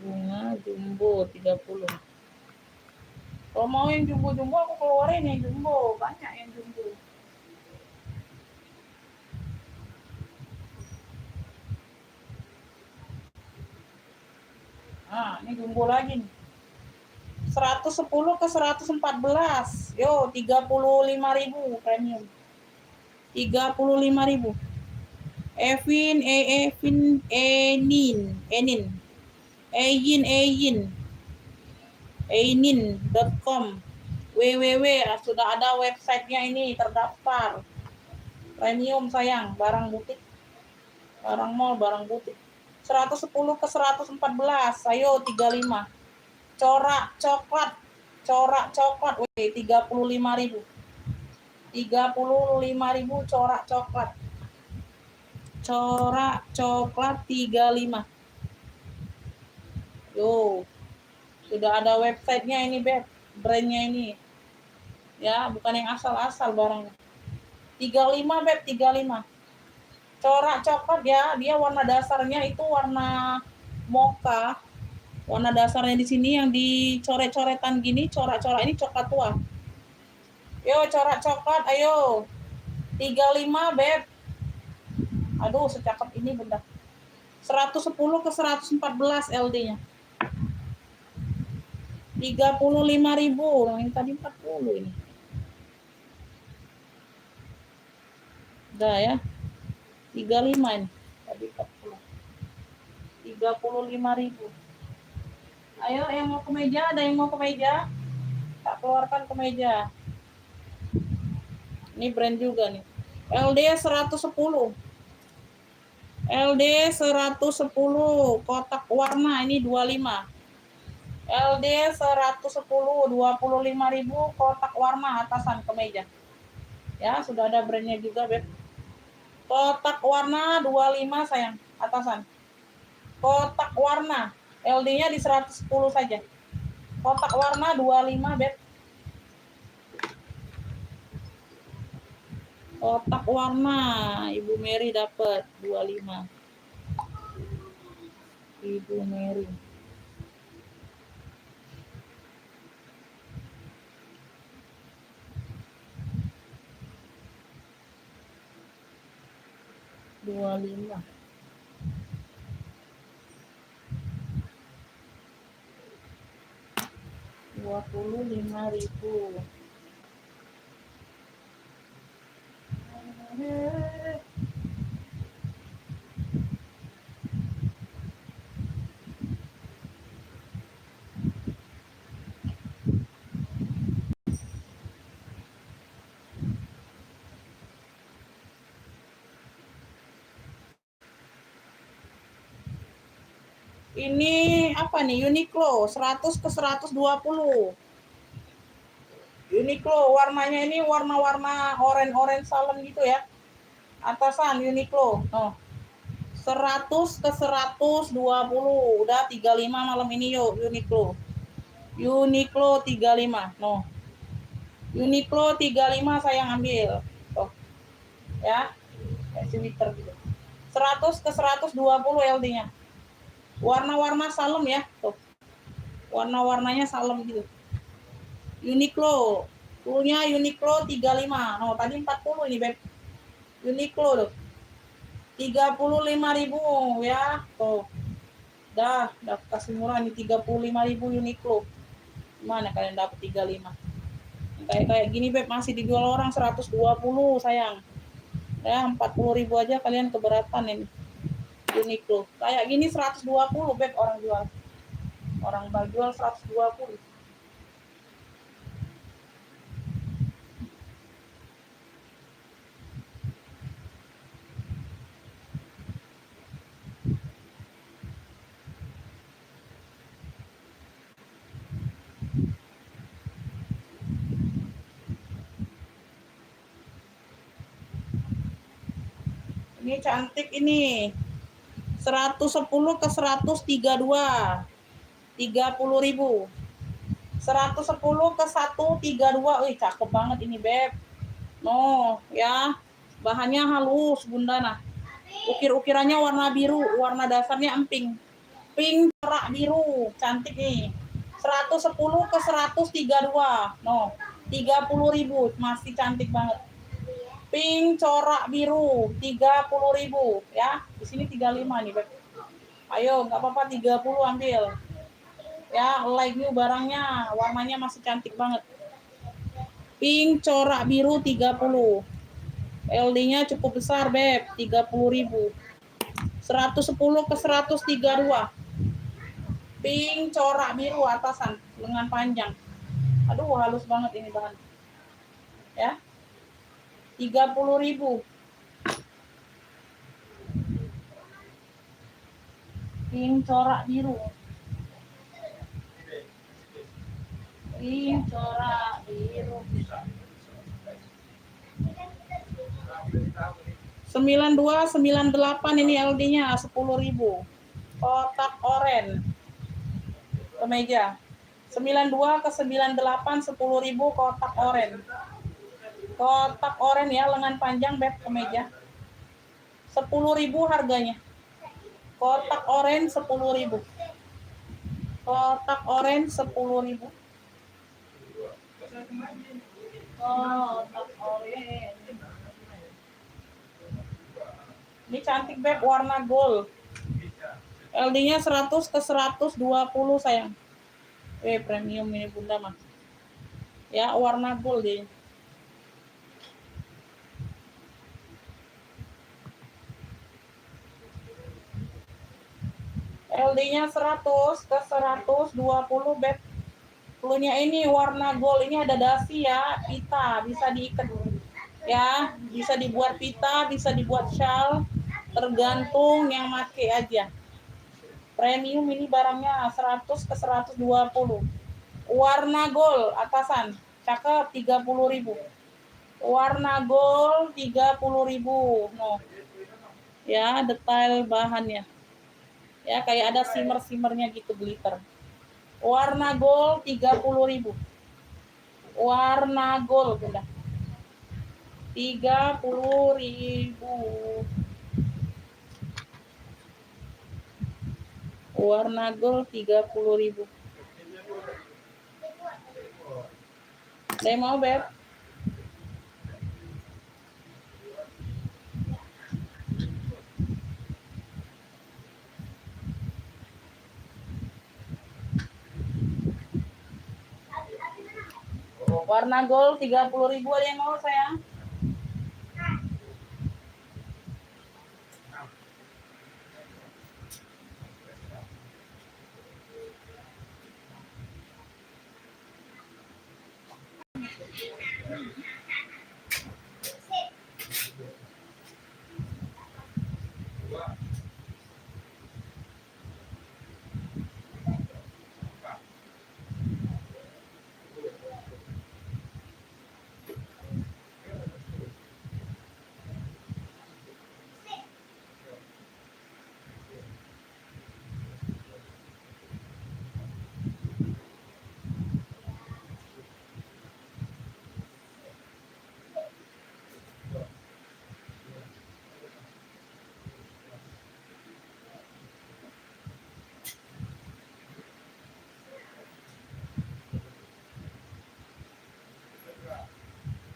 Bunga jumbo 30. Kalau mau yang jumbo-jumbo aku keluarin yang jumbo, banyak yang jumbo. Nah, ini jumbo lagi nih. 110 ke 114. Yo, 35.000 premium. 35.000. Enin. Einin.com. www sudah ada websitenya ini terdaftar. Premium sayang, barang butik. Barang mall, barang butik. 110 ke 114. Ayo 35. Corak coklat. 35.000. 35.000 corak coklat. Corak coklat 35. Yo. Sudah ada websitenya ini, Beb. Brandnya ini. Ya, bukan yang asal-asal barangnya. 35, Beb, 35. Corak coklat ya, dia warna dasarnya itu warna mocha. Warna dasarnya di sini yang dicoret-coretan gini, corak-corak ini coklat tua. Yo, corak coklat, ayo. 35, Beb. Aduh, secakep ini benda. 110 ke 114 LD-nya. 35.000. Yang tadi 40 ini. Udah ya. 35 ini. Tadi 40. 35.000. Ayo yang mau ke meja, ada yang mau ke meja? Tak keluarkan ke meja. Ini brand juga nih. LD 110. LD 110 kotak warna ini 25. LD 110 25.000 kotak warna atasan kemeja. Ya, sudah ada brandnya juga, Beb. Kotak warna 25 sayang, atasan. Kotak warna LD-nya di 110 saja. Kotak warna 25, Beb. Kotak warna Ibu Mary dapat 25. Ibu Mary. Dua 25.000. Ini apa nih? Uniqlo 100 ke 120. Uniqlo warnanya ini warna-warna orange salem gitu ya. Atasan Uniqlo. Oh. 100 ke 120. Udah 35 malam ini yuk Uniqlo. Uniqlo 35. No. Uniqlo 35 sayang ambil. Tuh. Ya. Kayak Twitter gitu. 100 ke 120 LD-nya. Warna-warna salem ya. Tuh. Warna-warnanya salem gitu. Uniqlo. Punya Uniqlo 35. No, tadi 40 ini, Beb. Uniqlo tuh. 35.000 ya. Tuh. Dah kasih murah nih 35.000 Uniqlo. Gimana kalian dapat 35? Kayak gini Beb masih dijual orang 120 sayang. Ya 40.000 aja kalian keberatan ini. Uniqlo. Kayak gini 120 Beb orang jual. Orang jual 120. Ini cantik ini. 110 ke 132. 30.000. 110 ke 132. Wih, cakep banget ini, Beb. No, ya. Bahannya halus, Bunda. Nah, ukir-ukirannya warna biru, warna dasarnya emping. Pink corak biru, cantik nih. 110 ke 132. No, 30.000, masih cantik banget. Pink corak biru, 30.000 ya. Di sini 35 nih, Beb. Ayo, nggak apa-apa 30 ambil. Ya, like new barangnya, warnanya masih cantik banget. Pink corak biru 30. LD-nya cukup besar, Beb, 30.000. 110 ke 132. Pink corak biru atasan, lengan panjang. Aduh, halus banget ini bahan. Ya. 30.000. Pink corak biru. Pink corak biru. 9298 ini LD-nya 10.000. Kotak oren. Kemeja. 92 ke 98 10.000 kotak oren. Kotak oren ya, lengan panjang Beb, kemeja. 10.000 harganya. Kotak oren 10.000. Kotak oren 10.000. Kotak oren. Ini cantik Beb, warna gold. LD-nya 100 ke 120 sayang. Premium ini Bunda mah. Ya, warna gold deh. LD-nya 100 ke 120 Beb. Klunya ini warna gold, ini ada dasi ya, pita, bisa diikat. Ya, bisa dibuat pita, bisa dibuat shawl, tergantung yang make aja. Premium ini barangnya 100 ke 120. Warna gold atasan, cakep 30.000. Warna gold 30.000. No. Ya, detail bahannya. Ya, kayak ada shimmer-shimmernya gitu, glitter. Warna gold 30.000. Warna gold Bunda. 30.000. Warna gold 30.000. Saya mau Beb. Warna gold 30.000 ada yang mau sayang?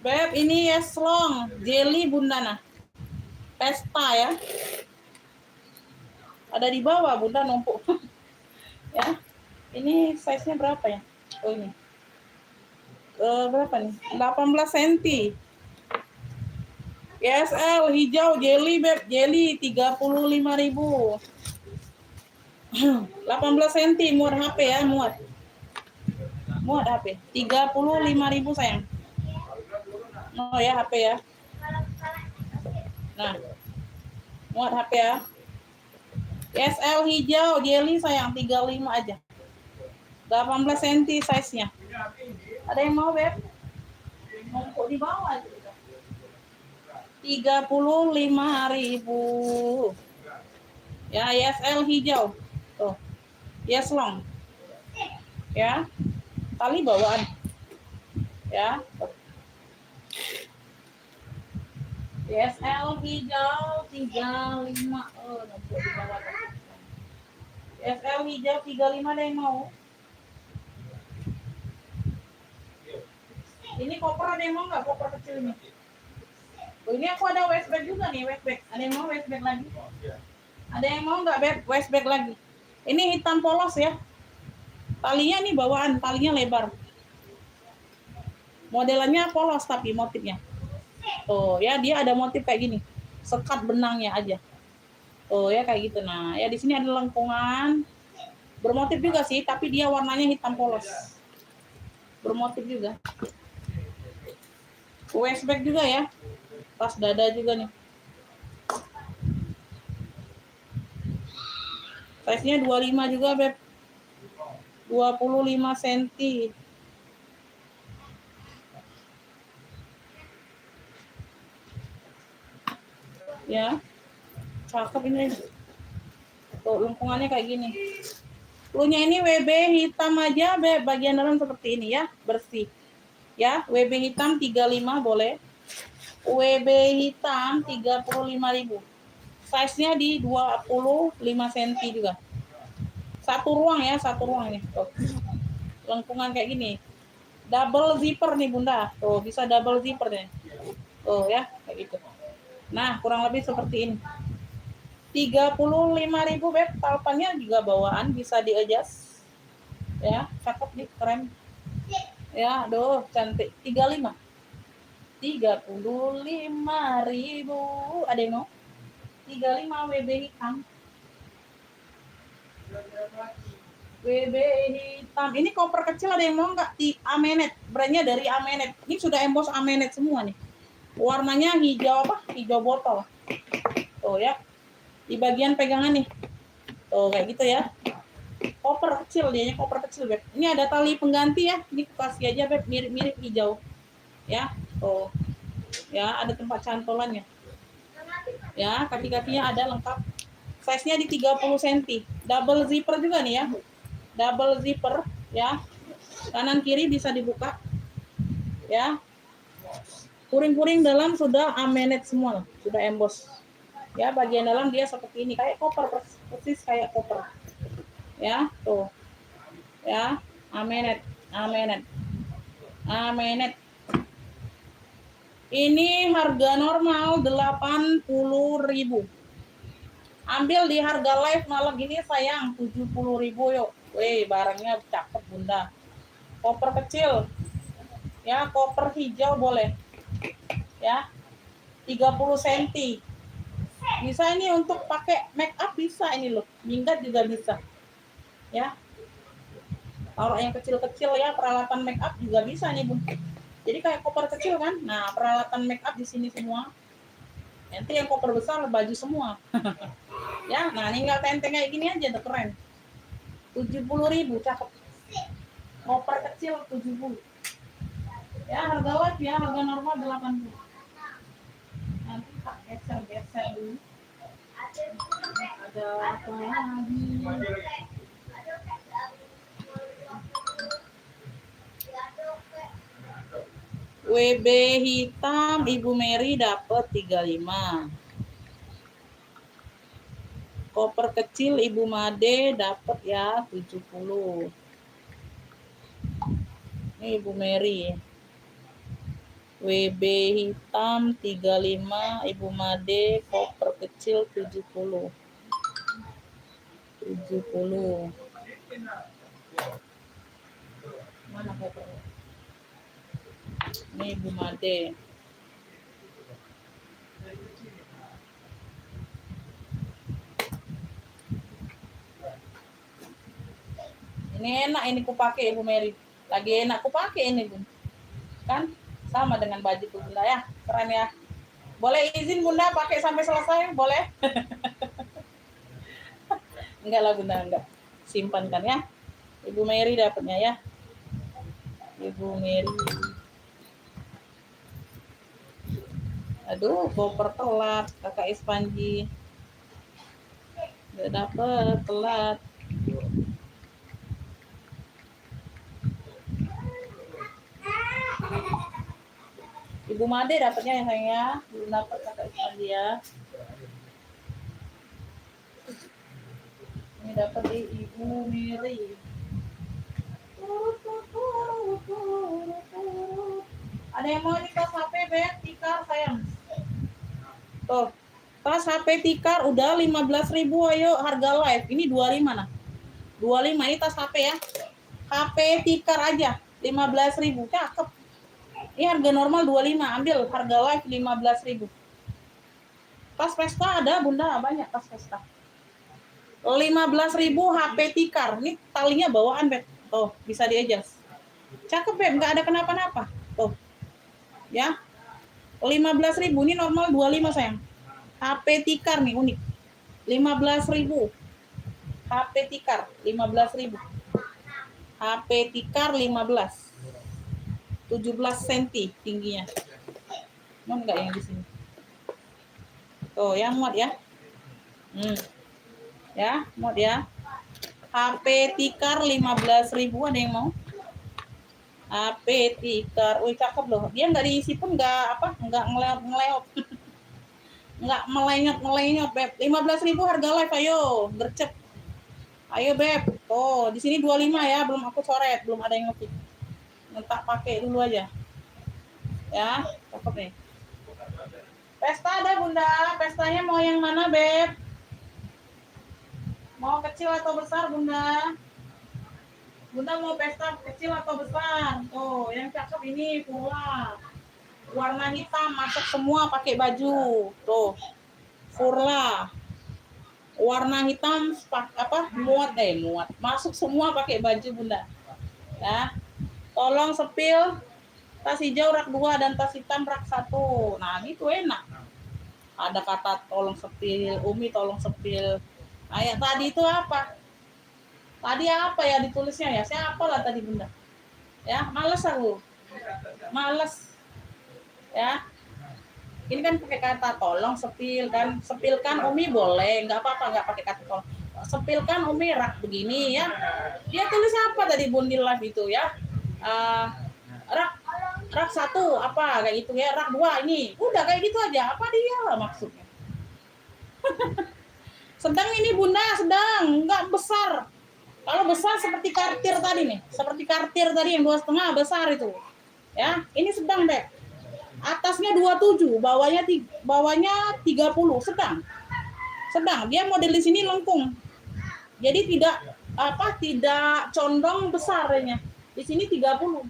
Beb, ini yes long, jelly Bunda nah. pesta ya. Ada di bawah Bunda numpuk. Ya. Ini size-nya berapa ya? Oh ini. Berapa nih? 18 cm. YSL hijau jelly beb, jelly 35.000. 18 cm muat HP ya, muat. Muat HP. 35.000 sayang. Oh ya HP ya. Nah. Muat HP ya. YSL hijau jelly sayang 35 aja. 18 cm size-nya. Ada yang mau, Beb? Mau di bawah aja. 35.000. Ya, YSL hijau. Tuh. Yes long. Ya. Tali bawaan. Ya. YSL hijau 35. Oh, di bawah. YSL hijau 35 ada yang mau? Ini koper ada yang mau nggak? Koper kecil ini. Oh, ini aku ada waist bag juga nih, waist bag. Ada yang mau waist bag lagi? Ada yang mau nggak, Beb? Waist bag lagi. Ini hitam polos ya. Talinya nih bawaan, talinya lebar. Modelannya polos tapi motifnya. Tuh ya, dia ada motif kayak gini. Sekat benangnya aja. Tuh ya kayak gitu. Nah, ya di sini ada lengkungan. Bermotif juga sih, tapi dia warnanya hitam polos. Bermotif juga. Waist bag juga ya. Tas dada juga nih. Size-nya 25 juga, Beb. 25 cm. Ya. Cakep ini. Tuh, lengkungannya kayak gini. Lunya ini WB hitam aja, Beb. Bagian dalam seperti ini ya, bersih. Ya, WB hitam 35 boleh. WB hitam 35.000. Size-nya di 25 cm juga. Satu ruang ya, satu ruang ini. Tuh. Lengkungan kayak gini. Double zipper nih Bunda. Tuh, bisa double zipper nih. Tuh ya, kayak gitu. Nah, kurang lebih seperti ini. 35.000, Beb. Talpannya juga bawaan, bisa di-adjust. Ya, cakep nih, keren. Ya, aduh, cantik. 35. 35.000. Ada yang mau? 35 WB hitam. WB hitam. Ini koper kecil ada yang mau nggak? Di Amenet. Brandnya dari Amenet. Ini sudah emboss Amenet semua nih. Warnanya hijau apa? Hijau botol. Tuh ya. Di bagian pegangan nih. Tuh kayak gitu ya. Koper kecil dia, koper kecil, Beb. Ini ada tali pengganti ya. Ini kasih aja, Beb, mirip-mirip hijau. Ya. Tuh. Ya, ada tempat cantolannya. Ya, kaki-kakinya ada lengkap. Size-nya di 30 cm. Double zipper juga nih ya. Double zipper ya. Kanan kiri bisa dibuka. Ya. Puring-puring dalam sudah Amenet semua, sudah emboss. Ya, bagian dalam dia seperti ini, kayak koper, persis kayak koper. Ya, tuh. Ya, Amenet, Amenet. Amenet. Ini harga normal 80.000. Ambil di harga live malam ini sayang 70.000 yuk. Wih, barangnya cakep Bunda. Koper kecil. Ya, koper hijau boleh. Ya. 30 cm. Bisa ini untuk pakai make up bisa ini loh. Minggat juga bisa. Ya. Taruh yang kecil-kecil ya, peralatan make up juga bisa nih, Bun. Jadi kayak koper kecil kan? Nah, peralatan make up di sini semua. Nanti yang koper besar baju semua. Ya, nah tinggal tenteng kayak gini aja tuh keren. 70.000 cakep. Koper kecil 70. Ya, harga live ya, harga normal 80. Nanti tak geser-geser dulu. Ada apa lagi? WB hitam Ibu Mary dapat 35. Koper kecil Ibu Made dapat ya 70. Ini Ibu Mary. WB hitam 35, Ibu Made koper kecil 70. Mana koper? Ini Ibu Made. Ini enak, ini ku pakai Ibu Mary. Lagi enak ku pakai ini, Bun. Kan sama dengan baju ku, Bunda ya. Keren ya. Boleh izin Bunda pakai sampai selesai? Boleh? Enggak lah Bunda, enggak. Simpan kan ya. Ibu Mary dapatnya ya. Ibu Mary. Aduh, koper telat, Kakak Ispanji. Udah dapet, telat. Ibu Made dapatnya ya sayang ya. Belum dapat Kakak Ispanji ya. Ini dapat di Ibu Mary. Ada yang mau nih tas HP Beb, tikar sayang. Tuh, tas HP tikar udah 15.000, ayo harga live. Ini 25 nah. 25 ini tas HP ya. HP tikar aja 15.000, cakep. Ini harga normal 25, ambil harga live 15.000. Tas pesta ada Bunda, banyak tas pesta. 15.000 HP tikar. Ini talinya bawaan Beb. Tuh, bisa di-adjust. Cakep Beb, nggak ada kenapa-napa. Tuh. Ya. 15.000 ini normal 25 sayang. HP tikar nih unik. 15.000. HP tikar 15.000. HP tikar 15. 17 cm tingginya. Muat enggak yang di sini? Tuh, ya muat ya. Ya, muat ya. HP tikar 15.000, ada yang mau? HP tikar. Wih, cakep loh. Dia enggak diisi pun enggak ngeleot. Enggak melenyot, Beb. 15.000 harga live, ayo. Gercep. Ayo, Beb. Tuh, di sini 25 ya, belum aku coret, belum ada yang ngetik. Minta pakai dulu aja. Ya, cakep nih. Pesta ada Bunda. Pestanya mau yang mana, Beb? Mau kecil atau besar, Bunda? Bunda mau pesta kecil atau besar? Tuh, yang cakep ini pula. Warna hitam, masuk semua pakai baju. Tuh. Furla. Warna hitam muat. Masuk semua pakai baju Bunda. Ya. Tolong sepil tas hijau rak 2 dan tas hitam rak 1. Nah, gitu enak. Ada kata tolong sepil, Umi tolong sepil. Ayat tadi itu apa? Tadi apa ya ditulisnya ya? Siapa lah tadi Bunda? Ya, males aku. Males. Ya. Ini kan pakai kata tolong sepilkan. Sepilkan Umi boleh, enggak apa-apa enggak pakai kata tolong. Sepilkan Umi rak begini ya. Dia tulis apa tadi Bundil live itu ya? Rak 1 apa kayak gitu ya, rak 2 ini. Udah kayak gitu aja. Apa dia lah maksudnya? Sedang ini Bunda, sedang, enggak besar. Kalau besar seperti kartir tadi nih, seperti kartir tadi yang 2,5 besar itu. Ya, ini sedang deh. Atasnya 27, bawahnya 30, sedang. Sedang. Dia model di sini lengkung. Jadi tidak condong besarnya. Di sini 30.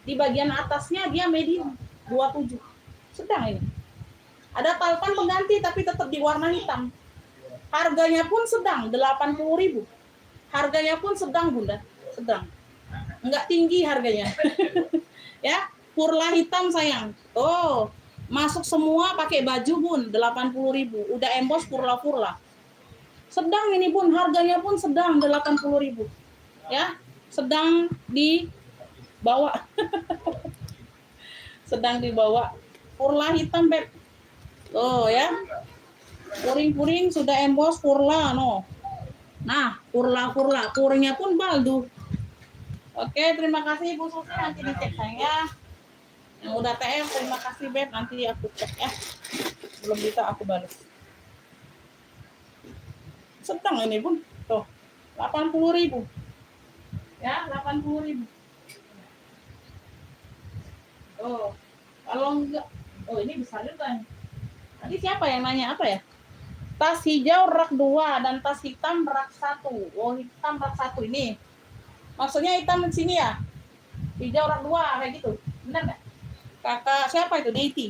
Di bagian atasnya dia medium, 27. Sedang ini. Ada talpan pengganti tapi tetap di warna hitam. Harganya pun sedang, 80.000. Harganya pun sedang Bunda, sedang. Enggak tinggi harganya. Ya, purla hitam sayang. Tuh, masuk semua pakai baju Bun, 80.000. Udah emboss purla. Sedang ini Bun, harganya pun sedang 80.000. Ya, sedang dibawa. Sedang dibawa. Purla hitam Beb. Tuh ya. Puring-puring sudah emboss purla no. Nah, purla, puringnya pun baldu. Oke, terima kasih Bu Susi, nanti dicek saya. Yang udah TM, terima kasih Beb, nanti aku cek ya. Belum bisa aku balas. Sedang ini Bun, tuh, 80.000. Ya, 80.000. Tuh, Kalau enggak, oh ini besar juga. Tadi siapa yang nanya apa ya? Tas hijau rak 2 dan tas hitam rak 1. Oh, hitam rak 1 ini. Maksudnya hitam di sini ya? Hijau rak 2 kayak gitu. Benar nggak? Kakak siapa itu? Deiti.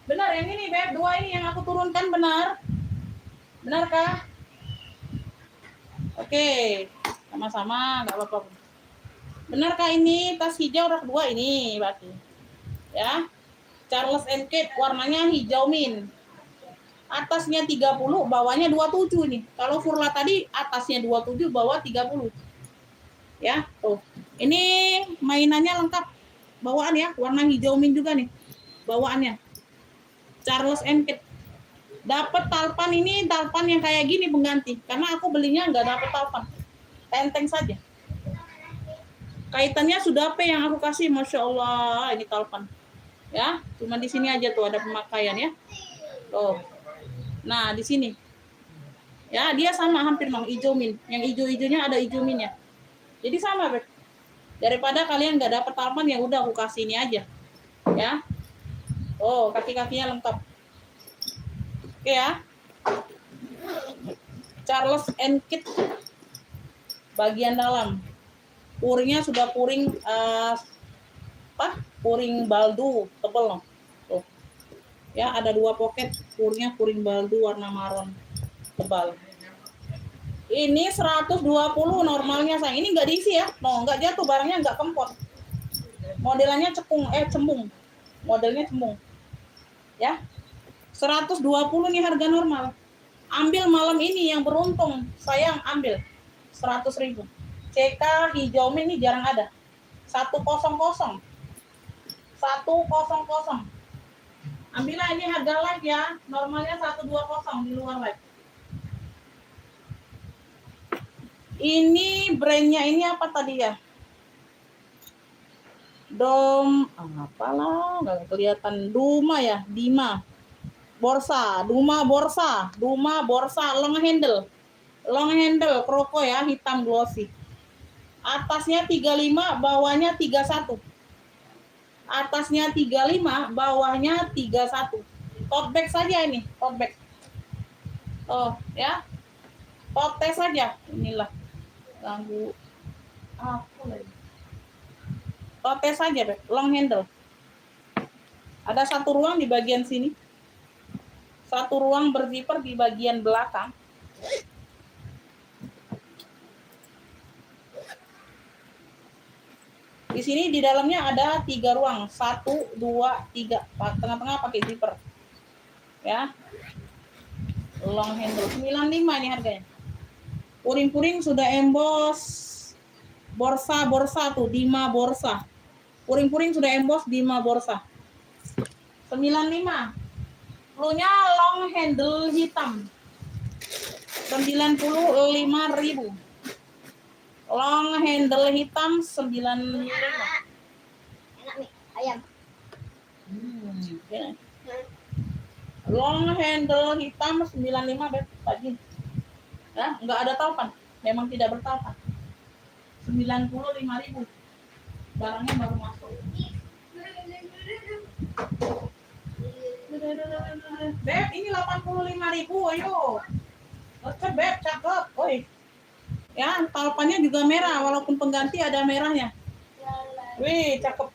Benar yang ini, Beb. 2 ini yang aku turunkan benar. Benarkah? Oke. Sama-sama, nggak apa-apa. Benarkah ini tas hijau rak 2 ini, berarti? Ya. Charles & Kate warnanya hijau mint. Atasnya 30, bawahnya 27 nih. Kalau Furla tadi atasnya 27, bawah 30. Ya, tuh. Ini mainannya lengkap. Bawaan ya, warna hijau mint juga nih. Bawaannya. Charles & Kate. Dapat talpan ini, talpan yang kayak gini pengganti. Karena aku belinya nggak dapat talpan. Tenteng saja. Kaitannya sudah apa yang aku kasih, Masya Allah, ini talpan. Ya, cuma di sini aja tuh ada pemakaian ya. Tuh. Nah, di sini. Ya, dia sama hampir mang hijau mint. Yang hijau-hijaunya ada hijau mintnya. Jadi sama, Beb. Daripada kalian nggak dapat talpan, ya udah aku kasih ini aja. Ya. Oh, kaki-kakinya lengkap. Oke ya. Charles & Kate bagian dalam. Puringnya sudah puring puring baldu tebel loh. Tuh. Ya, ada 2 pocket, puringnya puring baldu warna maron tebal. Ini 120 normalnya sayang. Ini nggak diisi ya. No, nggak jatuh barangnya, nggak kempot. Modelannya cembung. Modelnya cembung. Ya. 120 nih harga normal. Ambil malam ini yang beruntung, sayang ambil 100.000. CK hijau ini jarang ada. 100. Ambillah ini harga live ya. Normalnya 120 di luar live. Ini brandnya ini apa tadi ya? Apalah, nggak kelihatan. Duma ya, Duma borsa, long handle kroko ya, hitam glossy. Atasnya 35, bawahnya 31. Atasnya 35, bawahnya 31. Tote bag saja ini, tote bag. Oh, ya. Tote saja. Inilah. Ganggu aku lagi. Tote saja, Beb. Long handle. Ada 1 ruang di bagian sini. 1 ruang berzipper di bagian belakang. Di sini di dalamnya ada 3 ruang. 1, 2, 3. Tengah-tengah pakai zipper. Ya. Long handle. 95 ini harganya. Puring-puring sudah emboss. Borsa tuh, Dima borsa. Puring-puring sudah emboss Dima borsa. 95. Flu-nya long handle hitam. 95.000. Long handle hitam 95. Enak nih, ayam. Okay. Long handle hitam 95, Beb, pagi. Ya, enggak ada talpan. Memang tidak bertalpan. 95.000. Barangnya baru masuk. Beb, ini 85.000, ayo. Cakep, Beb, cakep. Oi. Ya, talpannya juga merah, walaupun pengganti ada merahnya. Wih, cakep.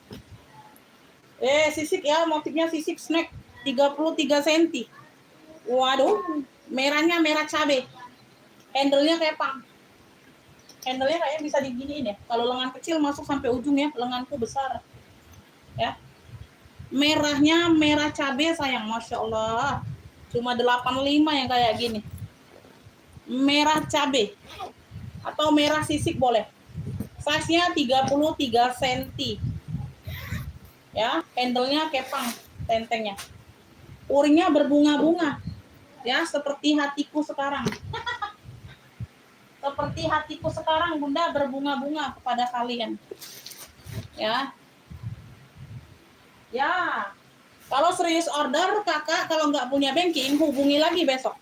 Sisik ya, motifnya sisik snack 33 cm. Waduh, merahnya merah cabai. Handle-nya kayak pang. Handle-nya kayak bisa diginiin ya. Kalau lengan kecil masuk sampai ujung ya, lenganku besar. Ya. Merahnya merah cabai sayang, Masya Allah. Cuma 85 yang kayak gini. Merah cabai. Atau merah sisik boleh. Size-nya 33 cm. Ya, handle-nya kepang, tentengnya. Puringnya berbunga-bunga. Ya, seperti hatiku sekarang. Seperti hatiku sekarang, Bunda, berbunga-bunga kepada kalian. Ya. Ya. Kalau serius order, Kakak kalau nggak punya banking, hubungi lagi besok.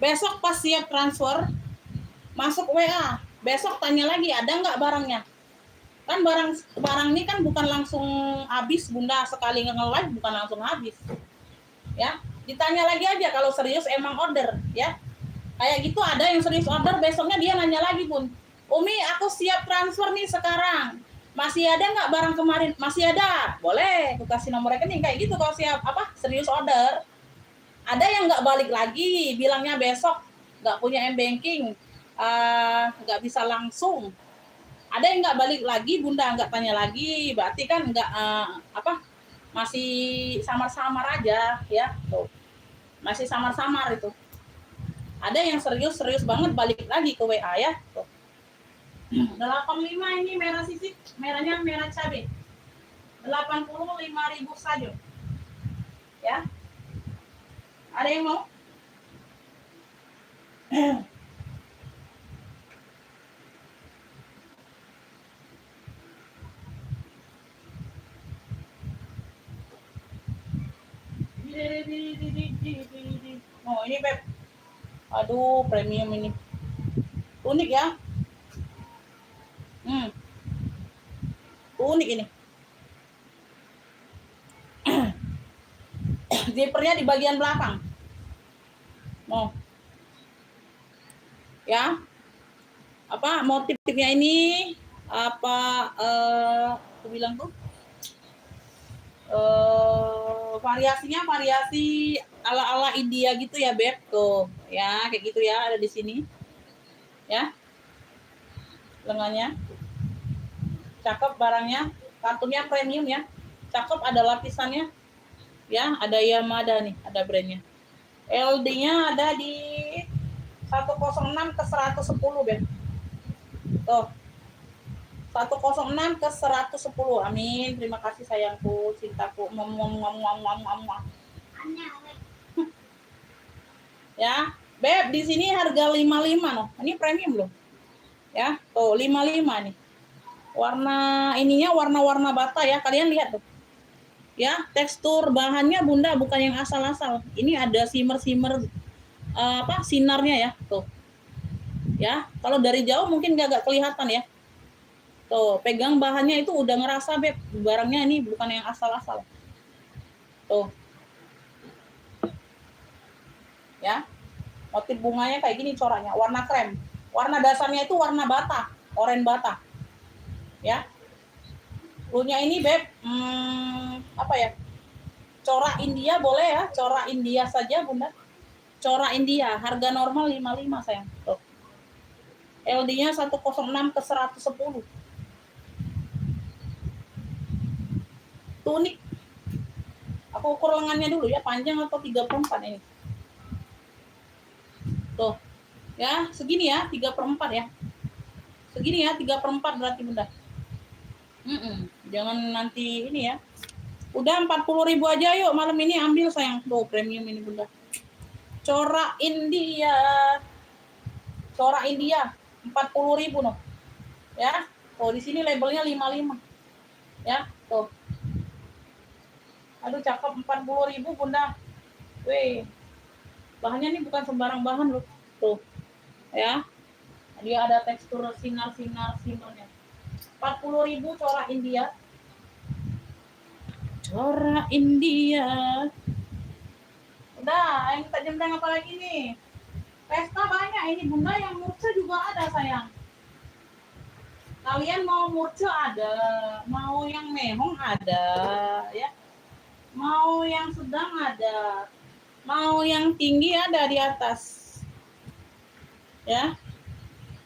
Besok pas siap transfer, masuk WA. Besok tanya lagi, ada nggak barangnya? Kan barang ini kan bukan langsung habis Bunda, sekali nge-live bukan langsung habis. Ya, ditanya lagi aja kalau serius emang order ya. Kayak gitu ada yang serius order, besoknya dia nanya lagi Bun. Umi, aku siap transfer nih sekarang. Masih ada nggak barang kemarin? Masih ada. Boleh, aku kasih nomor rekening kayak gitu kalau siap serius order. Ada yang nggak balik lagi, bilangnya besok nggak punya m-banking, nggak bisa langsung. Ada yang nggak balik lagi, Bunda nggak tanya lagi, berarti kan nggak masih samar-samar aja ya, tuh masih samar-samar itu. Ada yang serius banget balik lagi ke WA ya, tuh. 85 ini merah sisik, merahnya merah cabai, 85.000 saja, ya. Ada yang mau? Oh ini Beb, aduh premium ini, unik ya, unik ini. Zippernya di bagian belakang, mau ya, apa motifnya ini apa aku bilang tuh variasinya variasi ala-ala India gitu ya Beb, tuh ya kayak gitu ya, ada di sini ya, lengannya cakep, barangnya kartunnya premium ya, cakep, ada lapisannya ya, ada Yamada nih, ada brandnya. LD-nya ada di 106 ke 110 Beb, tuh 106 ke 110. Amin. Terima kasih sayangku, cintaku. Ya, Beb, di sini harga 55 loh. Ini premium loh. Ya, tuh 55 nih. Warna ininya warna-warna bata ya. Kalian lihat tuh. Ya, tekstur bahannya Bunda bukan yang asal-asal. Ini ada shimmer-shimmer sinarnya ya, tuh. Ya, kalau dari jauh mungkin gak kelihatan ya. Tuh, pegang bahannya itu udah ngerasa Beb, barangnya ini bukan yang asal-asal. Tuh. Ya. Motif bunganya kayak gini coraknya, warna krem. Warna dasarnya itu warna bata, oranye bata. Ya. Punya ini Beb, apa ya? Corak India boleh ya, corak India saja Bunda. Corak India, harga normal 55 sayang. Tuh. LD-nya 106 ke 110. Tunik. Aku ukur lengannya dulu ya, panjang atau 34 ini. Tuh. Ya, segini ya, 3/4 ya. Segini ya, 3/4 berarti Bunda. Jangan nanti ini ya. Udah 40.000 aja yuk, malam ini ambil sayang. Tuh, premium ini Bunda. Corak India. Corak India 40.000 noh. Ya. Tuh, di sini labelnya 55. Ya, tuh. Aduh, cakep, 40.000 Bunda. Weh. Bahannya ini bukan sembarang bahan loh. Tuh. Ya. Dia ada tekstur sinar-sinarnya. 40.000 corak India. Corak India. Udah, yang kita jembreng apa lagi nih? Pesta banyak ini Bunda, yang murca juga ada sayang. Kalian mau murca ada, mau yang mehong ada, ya. Mau yang sedang ada, mau yang tinggi ada di atas. Ya.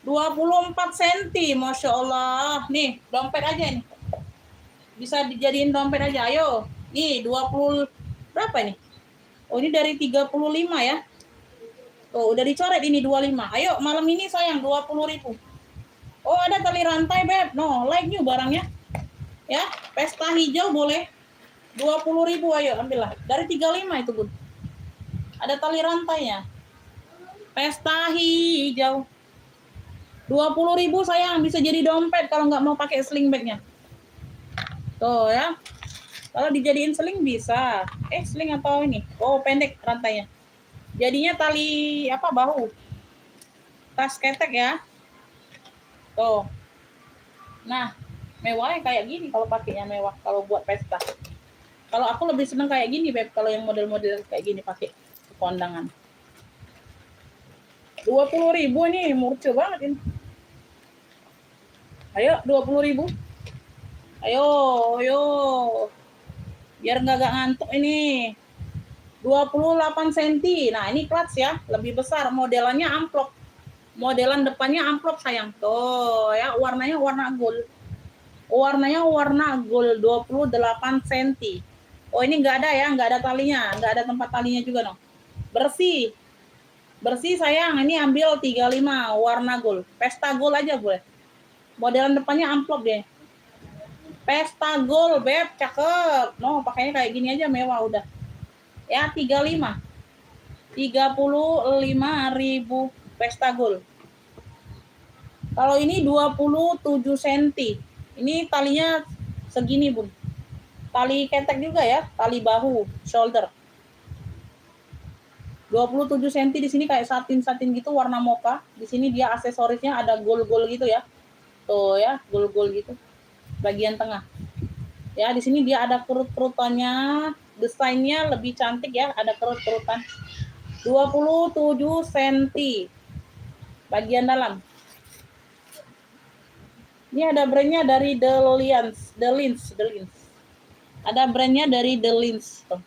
24 cm, Masya Allah. Nih, dompet aja nih. Bisa dijadiin dompet aja, ayo. Nih, 20, berapa ini? Oh, ini dari 35 ya. Tuh, udah dicoret ini 25. Ayo, malam ini sayang 20.000. Oh, ada tali rantai, Beb. No, like new barangnya. Ya, pesta hijau boleh. 20.000, ayo ambillah. Dari 35 itu, Bun. Ada tali rantainya. Pesta hijau. 20.000 sayang, bisa jadi dompet kalau nggak mau pakai sling bagnya. Tuh ya. Kalau dijadiin sling bisa. Sling atau ini? Oh, pendek rantainya. Jadinya tali bahu. Tas ketek ya. Tuh. Nah, Mewah kayak gini kalau pakainya mewah, kalau buat pesta. Kalau aku lebih seneng kayak gini, Beb, kalau yang model-model kayak gini pakai ke kondangan. 20.000 nih, murce banget ini. Ayo, 20.000. Ayo, ayo. Biar nggak ngantuk ini. 28 cm. Nah, ini clutch ya, lebih besar. Modelannya amplop. Modelan depannya amplop sayang. Tuh ya, warnanya warna gold. Warnanya warna gold 28 cm. Oh, ini nggak ada ya, nggak ada talinya, nggak ada tempat talinya juga dong. Bersih. Bersih sayang, ini ambil 35 warna gold. Pesta gold aja boleh. Modelan depannya amplop deh. Pesta gold, Beb, cakep. No, pakainya kayak gini aja mewah udah. Ya, 35. 35.000 pesta gold. Kalau ini 27 cm. Ini talinya segini, Bun. Tali ketek juga ya, tali bahu, shoulder. 27 cm di sini kayak satin-satin gitu warna mocha. Di sini dia aksesorisnya ada gold-gold gitu ya. Tuh ya, gold-gold gitu. Bagian tengah. Ya, di sini dia ada kerut-kerutannya, desainnya lebih cantik ya, ada kerut-kerutan. 27 cm. Bagian dalam. Ini ada brandnya dari The Lins. Ada brandnya dari The Lins. Tuh.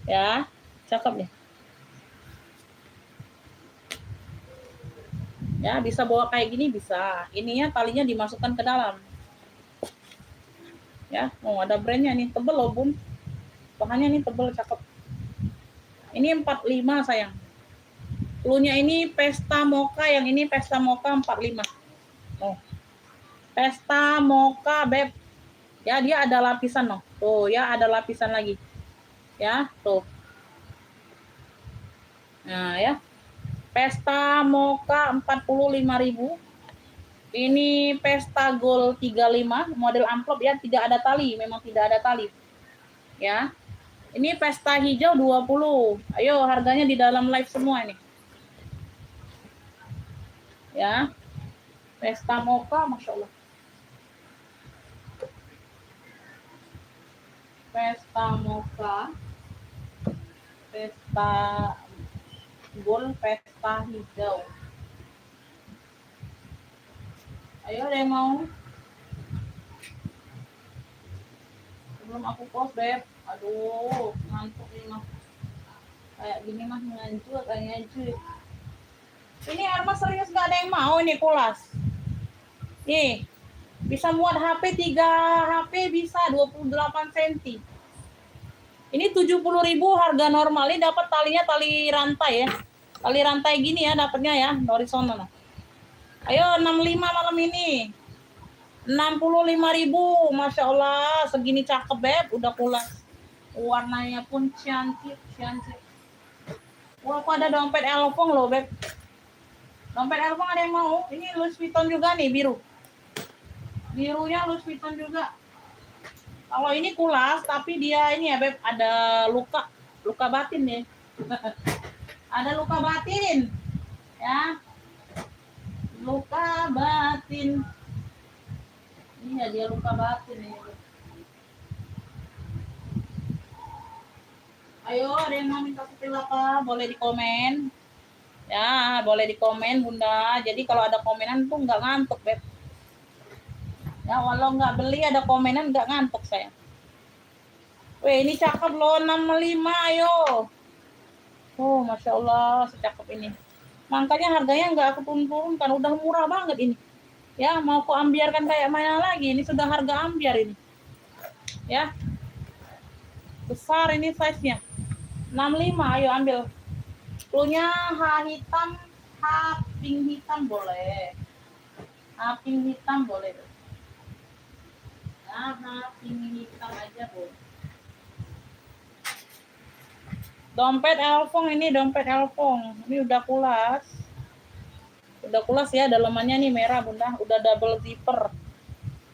Ya, cakep nih. Ya, bisa bawa kayak gini bisa. Ininya talinya dimasukkan ke dalam. Ya, oh ada brandnya nih, tebel loh Bun. Bahannya nih tebel, cakep. Ini 45 sayang. Cluenya ini Pesta Mocha, yang ini Pesta Mocha 45. Oh. Pesta Mocha, Beb. Ya, dia ada lapisan loh. Tuh, ya ada lapisan lagi. Ya, tuh. Nah, ya. Pesta Mocha 45.000. Ini Pesta Gold 35, model amplop ya, tidak ada tali, memang tidak ada tali. Ya. Ini Pesta hijau 20. Ayo, harganya di dalam live semua nih. Ya. Pesta Mocha, Masya Allah. Pesta Mocha. Pesta Gold, Pesta hijau. Ayo, ada yang mau? Sebelum aku post, Beb. Aduh, ngantuk ini mah. Kayak gini mah ngantuk kayaknya cuy. Ini Arma serius gak ada yang mau ini kulas. Nih, bisa muat HP 3 HP bisa 28 cm. Ini 70.000 harga normalnya, dapat talinya tali rantai ya. Tali rantai gini ya dapatnya ya, horizontal. Ayo 65 malam ini. 65.000, Masya Allah, segini cakep Beb, udah kulas. Warnanya pun cantik. Wah, aku ada dompet Elfong loh Beb. Dompet Elfong ada yang mau? Ini Louis Vuitton juga nih, biru. Birunya Louis Vuitton juga. Kalau ini kulas, tapi dia ini ya Beb, ada luka batin nih. Ada luka batin. Ya. Luka batin. Iya, dia luka batin nih. Ayo, ada yang mau minta seperti apa? Boleh di komen. Ya, boleh di komen Bunda. Jadi kalau ada komenan tuh nggak ngantuk, Beb. Ya, walau nggak beli ada komenan nggak ngantuk saya. Weh, ini cakep loh, 65, ayo. Oh, Masya Allah, secakep ini. Makanya harganya nggak aku turun-turunkan, udah murah banget ini. Ya, mau aku ambiarkan kayak mana lagi? Ini sudah harga ambiar ini. Ya. Besar ini size-nya. 65, ayo ambil. Cluenya pink hitam boleh. Pink hitam boleh. Pink hitam aja boleh. Dompet Elfong ini, dompet Elfong. Ini udah kulas. Udah kulas ya, dalamannya nih merah Bunda, udah double zipper.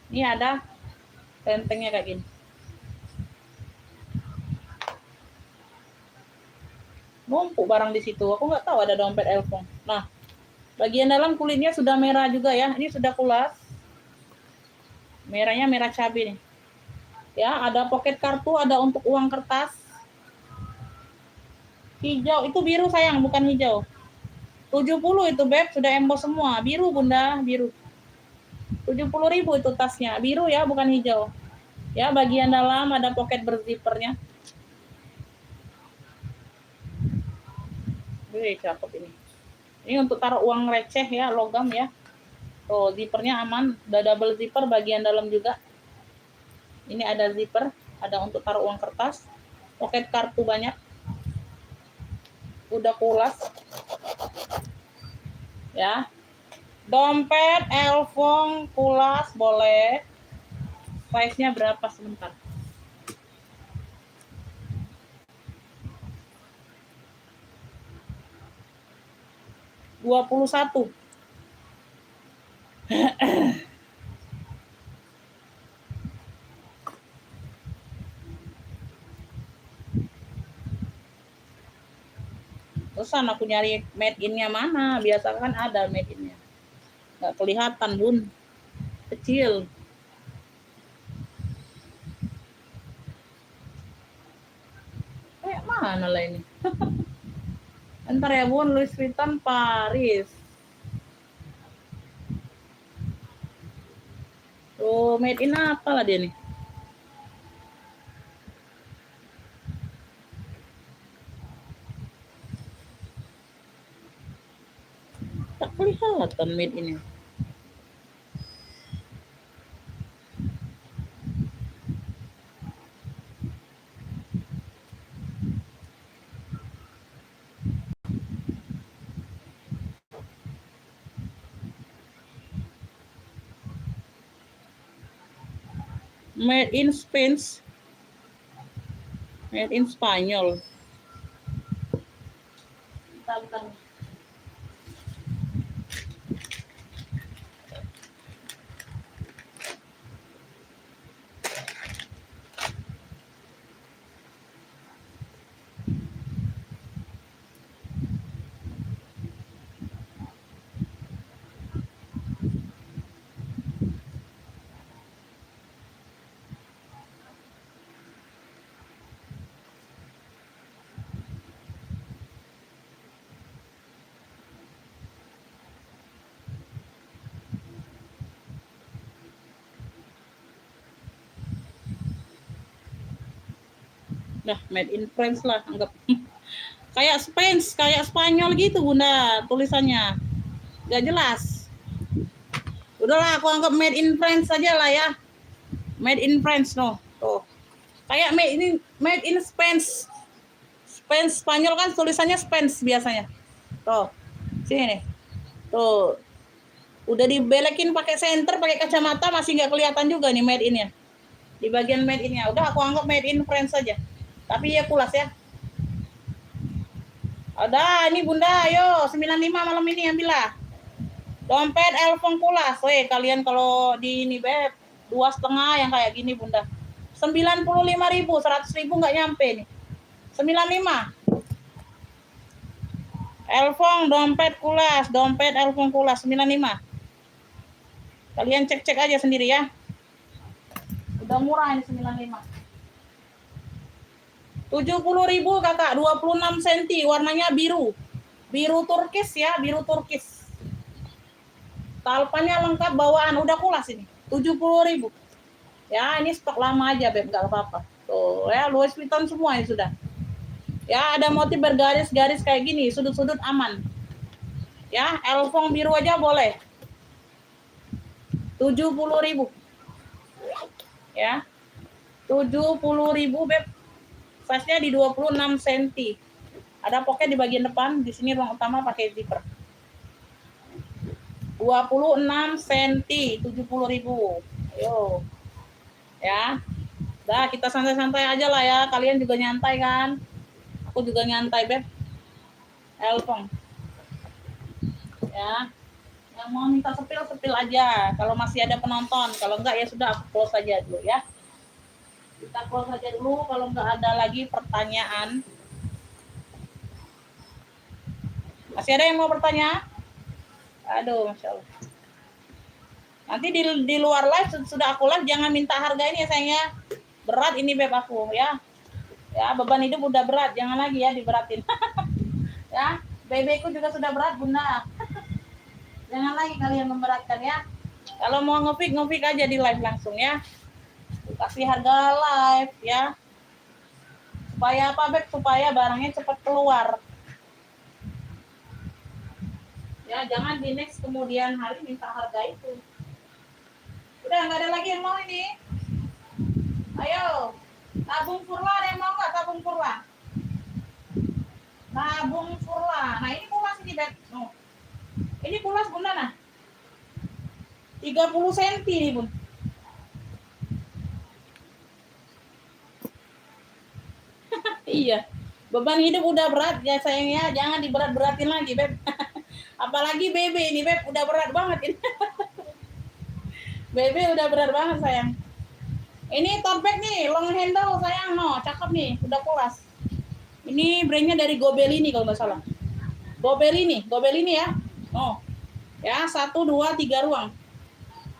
Ini ada rentengnya kayak gini. Numpuk barang di situ. Aku nggak tahu ada dompet Elfong. Nah, bagian dalam kulitnya sudah merah juga ya. Ini sudah kulas. Merahnya merah cabai nih. Ya, ada pocket kartu, ada untuk uang kertas. Hijau, itu biru sayang, bukan hijau. 70 itu Beb, sudah emboss semua. Biru Bunda, biru. 70.000 itu tasnya. Biru ya, bukan hijau. Ya, bagian dalam ada pocket berzipernya. Wih, cakep ini. Ini untuk taruh uang receh ya, logam ya. Tuh, zipernya aman. Udah double zipper bagian dalam juga. Ini ada zipper, ada untuk taruh uang kertas. Pocket kartu banyak. Udah kulas. Ya. Dompet, elfong, kulas boleh. Size-nya berapa sebentar? $21. Terusan aku nyari made in-nya mana? Biasa kan ada made in-nya. Nggak kelihatan, Bun. Kecil. Kayak mana lah ini? Ntar ya, Bun. Louis Vuitton Paris. Tuh, made in apa lah dia nih? Tak kelihatan made in-nya. Made in Spain. Made in Spanyol. Bentar. Nah, made in France lah, anggap. Kayak Spain, kayak Spanyol gitu, Bunda, tulisannya. Gak jelas. Udahlah, aku anggap made in France saja lah ya. Made in France, no. Tuh. Kayak made in Spain. Spain, Spanyol kan tulisannya Spain biasanya. Tuh. Sini nih. Tuh. Udah dibelekin pakai senter, pakai kacamata, masih nggak kelihatan juga nih made in-nya. Di bagian made in-nya. Udah, aku anggap made in France saja. Tapi ya kulas ya. Ada, ini Bunda, ayo 95 malam ini ambillah. Dompet elfong kulas. Weh, kalian kalau di ini Beb, 2,5 yang kayak gini Bunda. 95.000, 100.000 nggak nyampe nih. 95. Elfong dompet elfong kulas 95. Kalian cek-cek aja sendiri ya. Udah murah ini 95. 70.000 kakak, 26 cm, warnanya biru. Biru turkis ya, biru turkis. Talpannya lengkap bawaan, udah kulas ini. 70.000. Ya, ini stok lama aja, Beb, nggak apa-apa. Tuh, ya, Louis Vuitton semua ini sudah. Ya, ada motif bergaris-garis kayak gini, sudut-sudut aman. Ya, elfong biru aja boleh. 70.000. Ya. 70.000, Beb. Size-nya di 26 cm. Ada pocket di bagian depan, di sini ruang utama pakai zipper. 26 cm, 70.000. Ayo. Ya. Dah, kita santai-santai aja lah ya. Kalian juga nyantai kan? Aku juga nyantai, Beb. Elfong. Ya. Yang mau minta sepil aja. Kalau masih ada penonton. Kalau enggak ya sudah, aku close aja dulu ya. Kita close aja dulu kalau enggak ada lagi pertanyaan. Masih ada yang mau bertanya? Aduh, Masya Allah. Nanti di luar live sudah aku live, jangan minta harga ini ya sayangnya. Berat ini beb aku ya. Ya, beban hidup udah berat, jangan lagi ya diberatin. Ya, bebeku juga sudah berat, Bunda. Jangan lagi kalian memberatkan ya. Kalau mau ngepik aja di live langsung ya. Kasih harga live ya. Supaya apa beb? Supaya barangnya cepat keluar. Ya, jangan di next kemudian hari minta harga itu. Udah nggak ada lagi yang mau ini. Ayo, tabung purla ada yang mau nggak tabung purla? Tabung purla. Nah ini pulas ini beb. Oh. Ini pulas Bunda nah. 30 cm nih Bun. Iya. Beban hidup udah berat ya sayangnya, jangan diberat-beratin lagi beb. Apalagi bebe ini beb udah berat banget ini. Bebe udah berat banget sayang. Ini tote bag nih, long handle sayang, no, cakep nih, udah pulas. Ini brandnya dari Gobelini kalau nggak salah. Gobelini ya. Oh, ya 1, 2, 3 ruang.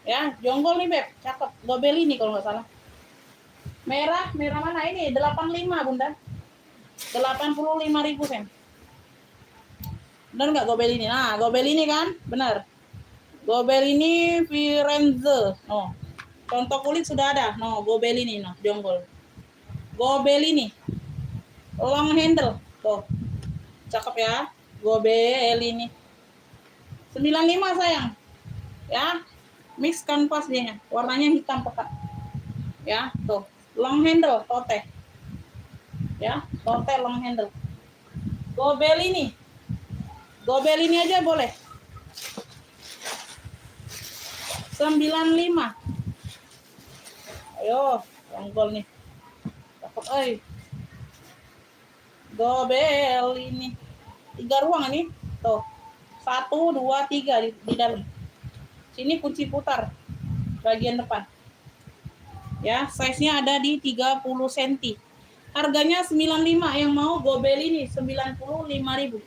Ya, jonggol nih beb, cakep. Gobelini kalau nggak salah. Merah mana ini? 85 Bunda. 85.000 sen. Bener nggak Gobelini? Nah, Gobelini kan, bener. Gobelini Firenze. Oh, contoh kulit sudah ada. No, Gobelini, no, jonggol. Gobelini. Long handle. Tuh. Cakep ya. Gobelini. 95 sayang. Ya. Mix kanvas dia. Warnanya hitam pekat. Ya, tuh. Long handle, tote. Ya, tote long handle. Gobelini. Gobelini aja boleh. 95. Ayo, jonggol nih. Cakep, Gobelini. 3 ruang ini. Tuh. 1, 2, 3 di dalam. Sini kunci putar bagian depan. Ya, size-nya ada di 30 cm. Harganya 95, yang mau Gobelini 95.000.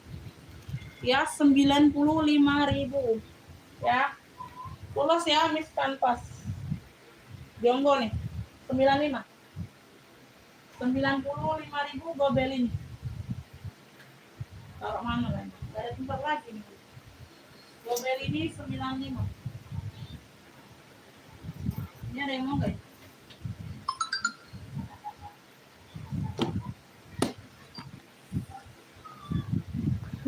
Ya, 95.000. Ya. Pulas ya, mix kanvas. Jonggol nih. 95. 95.000 Gobelini. Taruh mana lagi? Enggak ada tempat lagi nih. Gobelini 95. Ini ada yang mau enggak?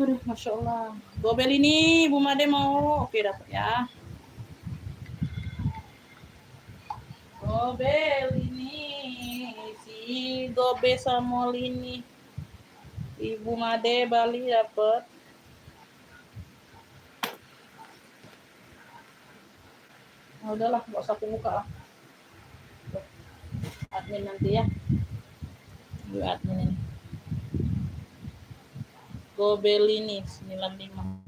Aduh, Masya Allah. Gobelini, Bu Made mau. Oke, dapat ya. Gobelini, si Gobe Samolini. Ibu Made Bali dapat. Nah, udahlah, nggak usah aku buka lah. Admin nanti ya. Gue admin ini. Gobelini 95.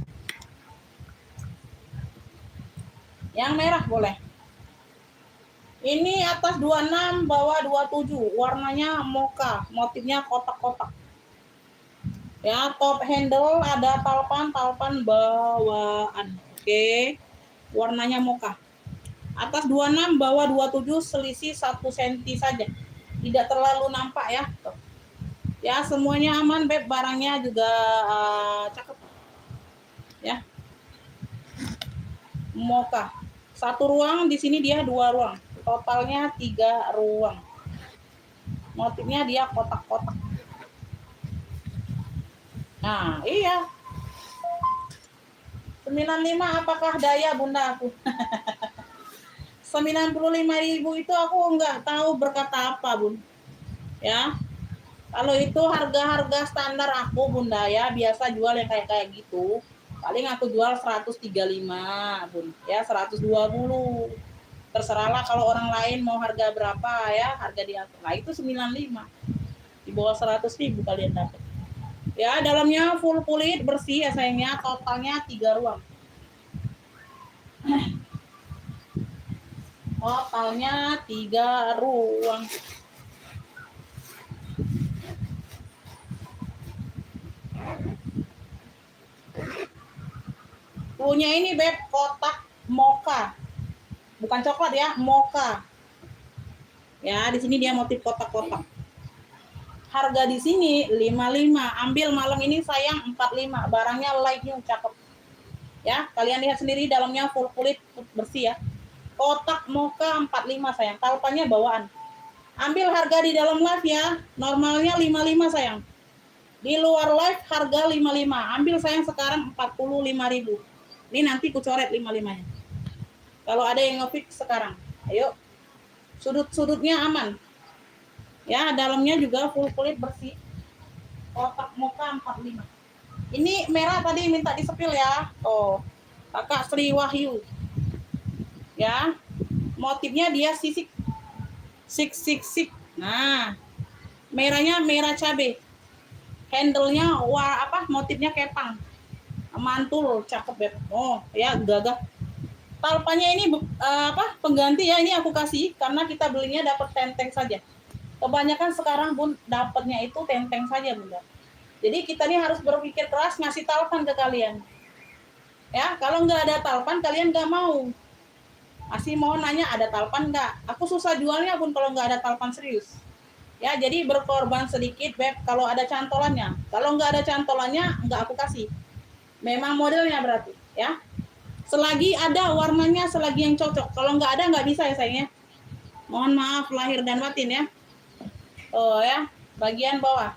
Yang merah boleh. Ini atas 26, bawah 27. Warnanya mocha, motifnya kotak-kotak. Ya, top handle ada talpan bawaan. Oke. Warnanya mocha. Atas 26, bawah 27, selisih 1 cm saja. Tidak terlalu nampak ya. Tuh. Ya, semuanya aman, beb. Barangnya juga cakep. Ya. Mocha. 1 ruang, di sini dia 2 ruang. Totalnya 3 ruang. Motifnya dia kotak-kotak. Nah, iya. 95 apakah daya Bunda aku? 95.000 itu aku nggak tahu berkata apa, Bun. Ya. Kalau itu harga-harga standar aku, Bunda ya, biasa jual yang kayak gitu. Paling aku jual 135, Bun. Ya, 120. Terserahlah kalau orang lain mau harga berapa ya, harga di aku. Nah, itu 95. Di bawah 100.000 kalian dapat. Ya, dalamnya full kulit bersih ya sayangnya, totalnya 3 ruang. Totalnya 3 ruang. Punya ini beb kotak mocha. bukan coklat ya, mocha. Ya, di sini dia motif kotak-kotak. Harga di sini 55. Ambil malam ini sayang 45. Barangnya light new, cakep. Ya, kalian lihat sendiri dalamnya full kulit bersih ya. Kotak mocha 45 sayang. Talpannya bawaan. Ambil harga di dalam live ya. Normalnya 55 sayang. Di luar live harga 55. Ambil sayang sekarang 45.000. Ini nanti ku coret 55-nya. Kalau ada yang ngefix sekarang. Ayo. Sudut-sudutnya aman. Ya, dalamnya juga full kulit bersih. Kotak mocha 45. Ini merah tadi minta disepil ya. Oh. Kakak Sri Wahyu. Ya. Motifnya dia sisik. Sik. Nah. Merahnya merah cabe. Handle-nya motifnya kepang. Mantul, cakep ya. Oh, ya gagah. Talpanya ini pengganti ya, ini aku kasih karena kita belinya dapat tenteng saja. Kebanyakan sekarang Bun dapatnya itu tenteng saja Bunda. Jadi kita ini harus berpikir keras ngasih talpan ke kalian. Ya, kalau nggak ada talpan kalian nggak mau. Masih mau nanya ada talpan nggak? Aku susah jualnya Bun kalau nggak ada talpan serius. Ya, jadi berkorban sedikit Beb kalau ada cantolannya. Kalau nggak ada cantolannya nggak aku kasih. Memang modelnya berarti ya. Selagi ada warnanya, selagi yang cocok. Kalau nggak ada, nggak bisa ya sayangnya. Mohon maaf lahir dan batin ya. Oh ya, bagian bawah.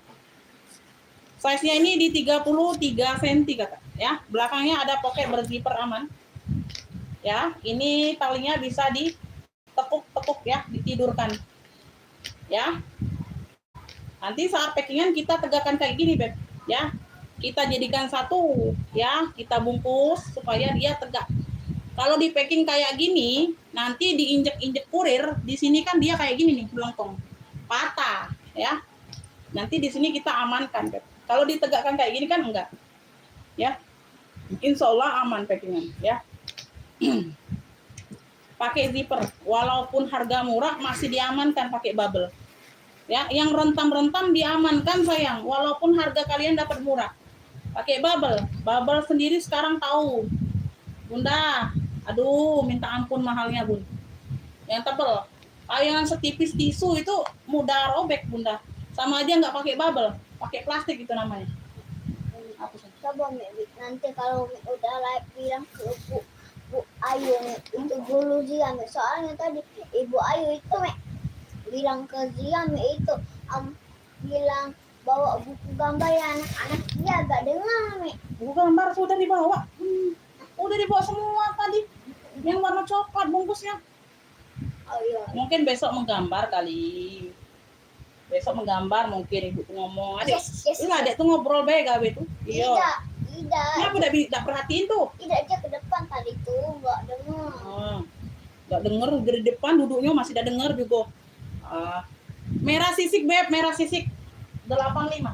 Size-nya ini di 33 cm kata. Ya, belakangnya ada pocket berzipper aman. Ya, ini talinya bisa ditekuk-tekuk ya, ditidurkan. Ya. Nanti saat packingan kita tegakkan kayak gini, Beb. Ya. Kita jadikan satu, ya, kita bungkus supaya dia tegak. Kalau di packing kayak gini, nanti diinjek-injek kurir, di sini kan dia kayak gini nih, melengkung. Patah, ya. Nanti di sini kita amankan, Beb. Kalau ditegakkan kayak gini kan enggak. Ya. Insya Allah aman packingan, ya. Pakai zipper, walaupun harga murah masih diamankan pakai bubble. Ya, yang rentam-rentam diamankan sayang, walaupun harga kalian dapat murah. Pakai bubble. Bubble sendiri sekarang tahu. Bunda, aduh minta ampun mahalnya Bun. Yang tebel. Yang setipis tisu itu mudah robek Bunda. Sama aja nggak pakai bubble, pakai plastik itu namanya. Coba nanti kalau udah live bilang ke Bu Ayu itu dulu Zia, soalnya tadi Ibu Ayu itu bilang ke Zia itu bilang bawa buku gambar ya anak-anak, dia gak dengar buku gambar sudah dibawa. Udah dibawa semua tadi. Yang warna coklat bungkusnya. Oh iya. Mungkin besok menggambar kali. Besok menggambar mungkin ibu tuh ngomong. Adik, adek tuh ngobrol baik gawe tuh. Iya. Tidak. Kenapa tidak perhatiin tuh? Tidak aja ke depan tadi tuh nggak dengar. Nggak dengar dari depan duduknya masih tidak dengar juga. Merah sisik Beb, merah sisik 85.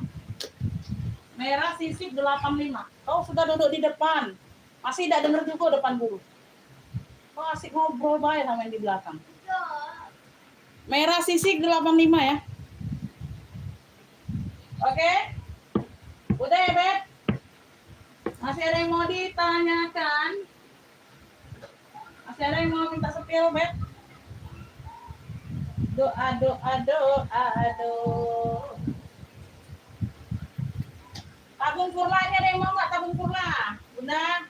Merah sisik 85. Kau sudah duduk di depan. Masih tidak dengar juga depan guru. Kau asik ngobrol baik sama yang di belakang. Merah sisik 85 ya. Oke. Udah ya Beb. Masih ada yang mau ditanyakan? Masih ada yang mau minta sepil Beb? Doa. Tabung kurla, ini ada yang mau nggak tabung kurla? Bunda,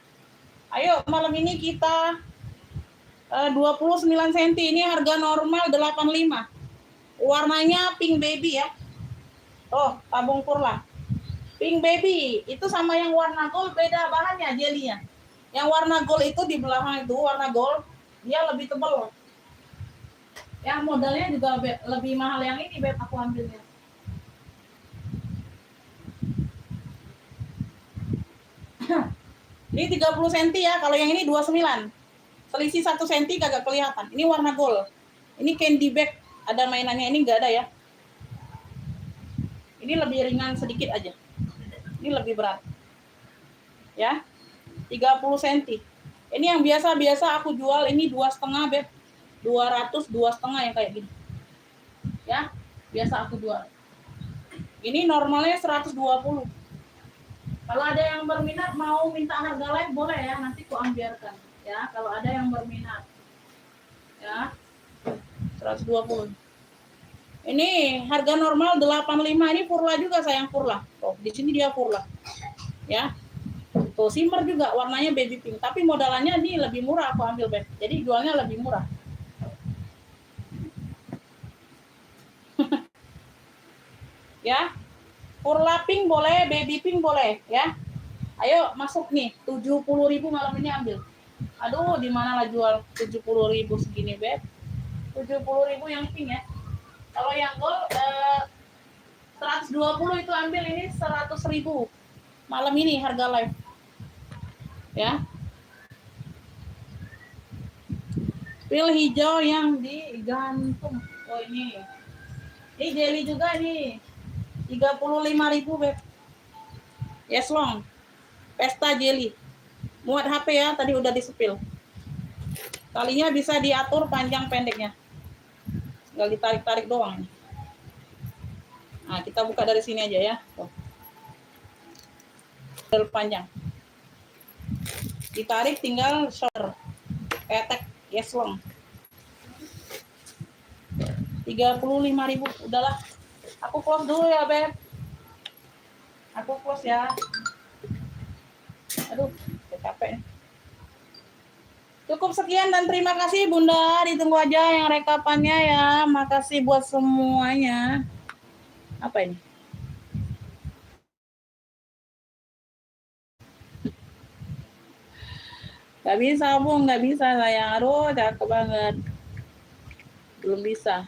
ayo malam ini kita 29 cm, ini harga normal 85. Warnanya pink baby ya. Oh, tabung kurla. Pink baby, itu sama yang warna gold beda bahannya jelinya. Yang warna gold itu di belakang itu warna gold, dia lebih tebal. Ya modalnya juga lebih mahal yang ini Beb, aku ambilnya. Ini 30 cm ya, kalau yang ini 29. Selisih 1 cm kagak kelihatan. Ini warna gold. Ini candy bag, ada mainannya, ini enggak ada ya. Ini lebih ringan sedikit aja. Ini lebih berat. Ya. 30 cm. Ini yang biasa aku jual ini 2,5 Beb. 200 2,5 yang kayak gini. Ya, biasa aku jual. Ini normalnya 120. Kalau ada yang berminat mau minta harga lain boleh ya, nanti ku ambiarkan ya kalau ada yang berminat. Ya. 120. Ini harga normal 85, ini Furla juga sayang, Furla. Oh, di sini dia Furla. Ya. Tuh shimmer juga warnanya baby pink, tapi modalannya ini lebih murah aku ambil, Beb. Jadi jualnya lebih murah. Ya. Furla pink boleh, baby pink boleh, ya. Ayo masuk nih, 70.000 malam ini ambil. Aduh, di mana lah jual 70.000 segini, Beb? 70.000 yang pink ya. Kalau yang gold 120 itu ambil, ini 100.000 malam ini harga live. Ya. Pil hijau yang digantung. Oh ini. Ini jelly juga nih. 35.000, Beb. Yes long. Pesta jelly. Muat HP ya, tadi udah disepil. Talinya bisa diatur panjang pendeknya. Tinggal ditarik-tarik doang. Nah, kita buka dari sini aja ya. Tuh. Panjang. Ditarik tinggal shoulder. Ketek. Yes long. 35.000. Udahlah. Aku close dulu ya, Beb. Aku close ya. Aduh, capek. Cukup sekian dan terima kasih Bunda. Ditunggu aja yang rekapannya ya. Makasih buat semuanya. Apa ini? Gak bisa, Bung. Gak bisa sayang. Aduh, cakep banget. Belum bisa.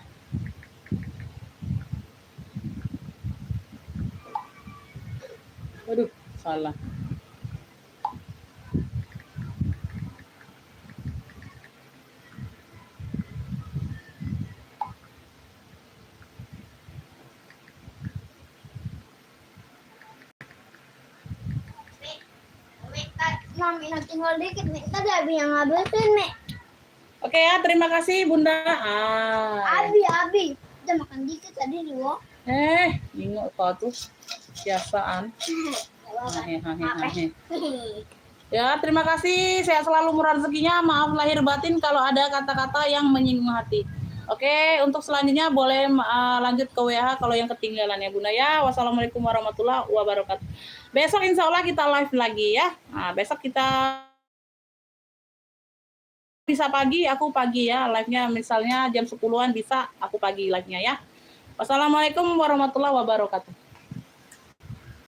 Waduh, salah. Mami tinggal dikit nih, tadi Abi yang ngabisin nih. Oke ya, terima kasih Bunda. Abi, udah makan dikit tadi nih, wo. Bingung kau tuh biasaan. Ya, terima kasih. Sehat selalu, murah rezekinya. Maaf lahir batin kalau ada kata-kata yang menyinggung hati. Oke, untuk selanjutnya boleh lanjut ke WA kalau yang ketinggalan ya Bunda ya. Wassalamualaikum warahmatullahi wabarakatuh. Besok insya Allah kita live lagi ya. Nah, besok kita bisa pagi, aku pagi ya. Live-nya misalnya jam 10-an bisa, aku pagi live-nya ya. Wassalamualaikum warahmatullahi wabarakatuh.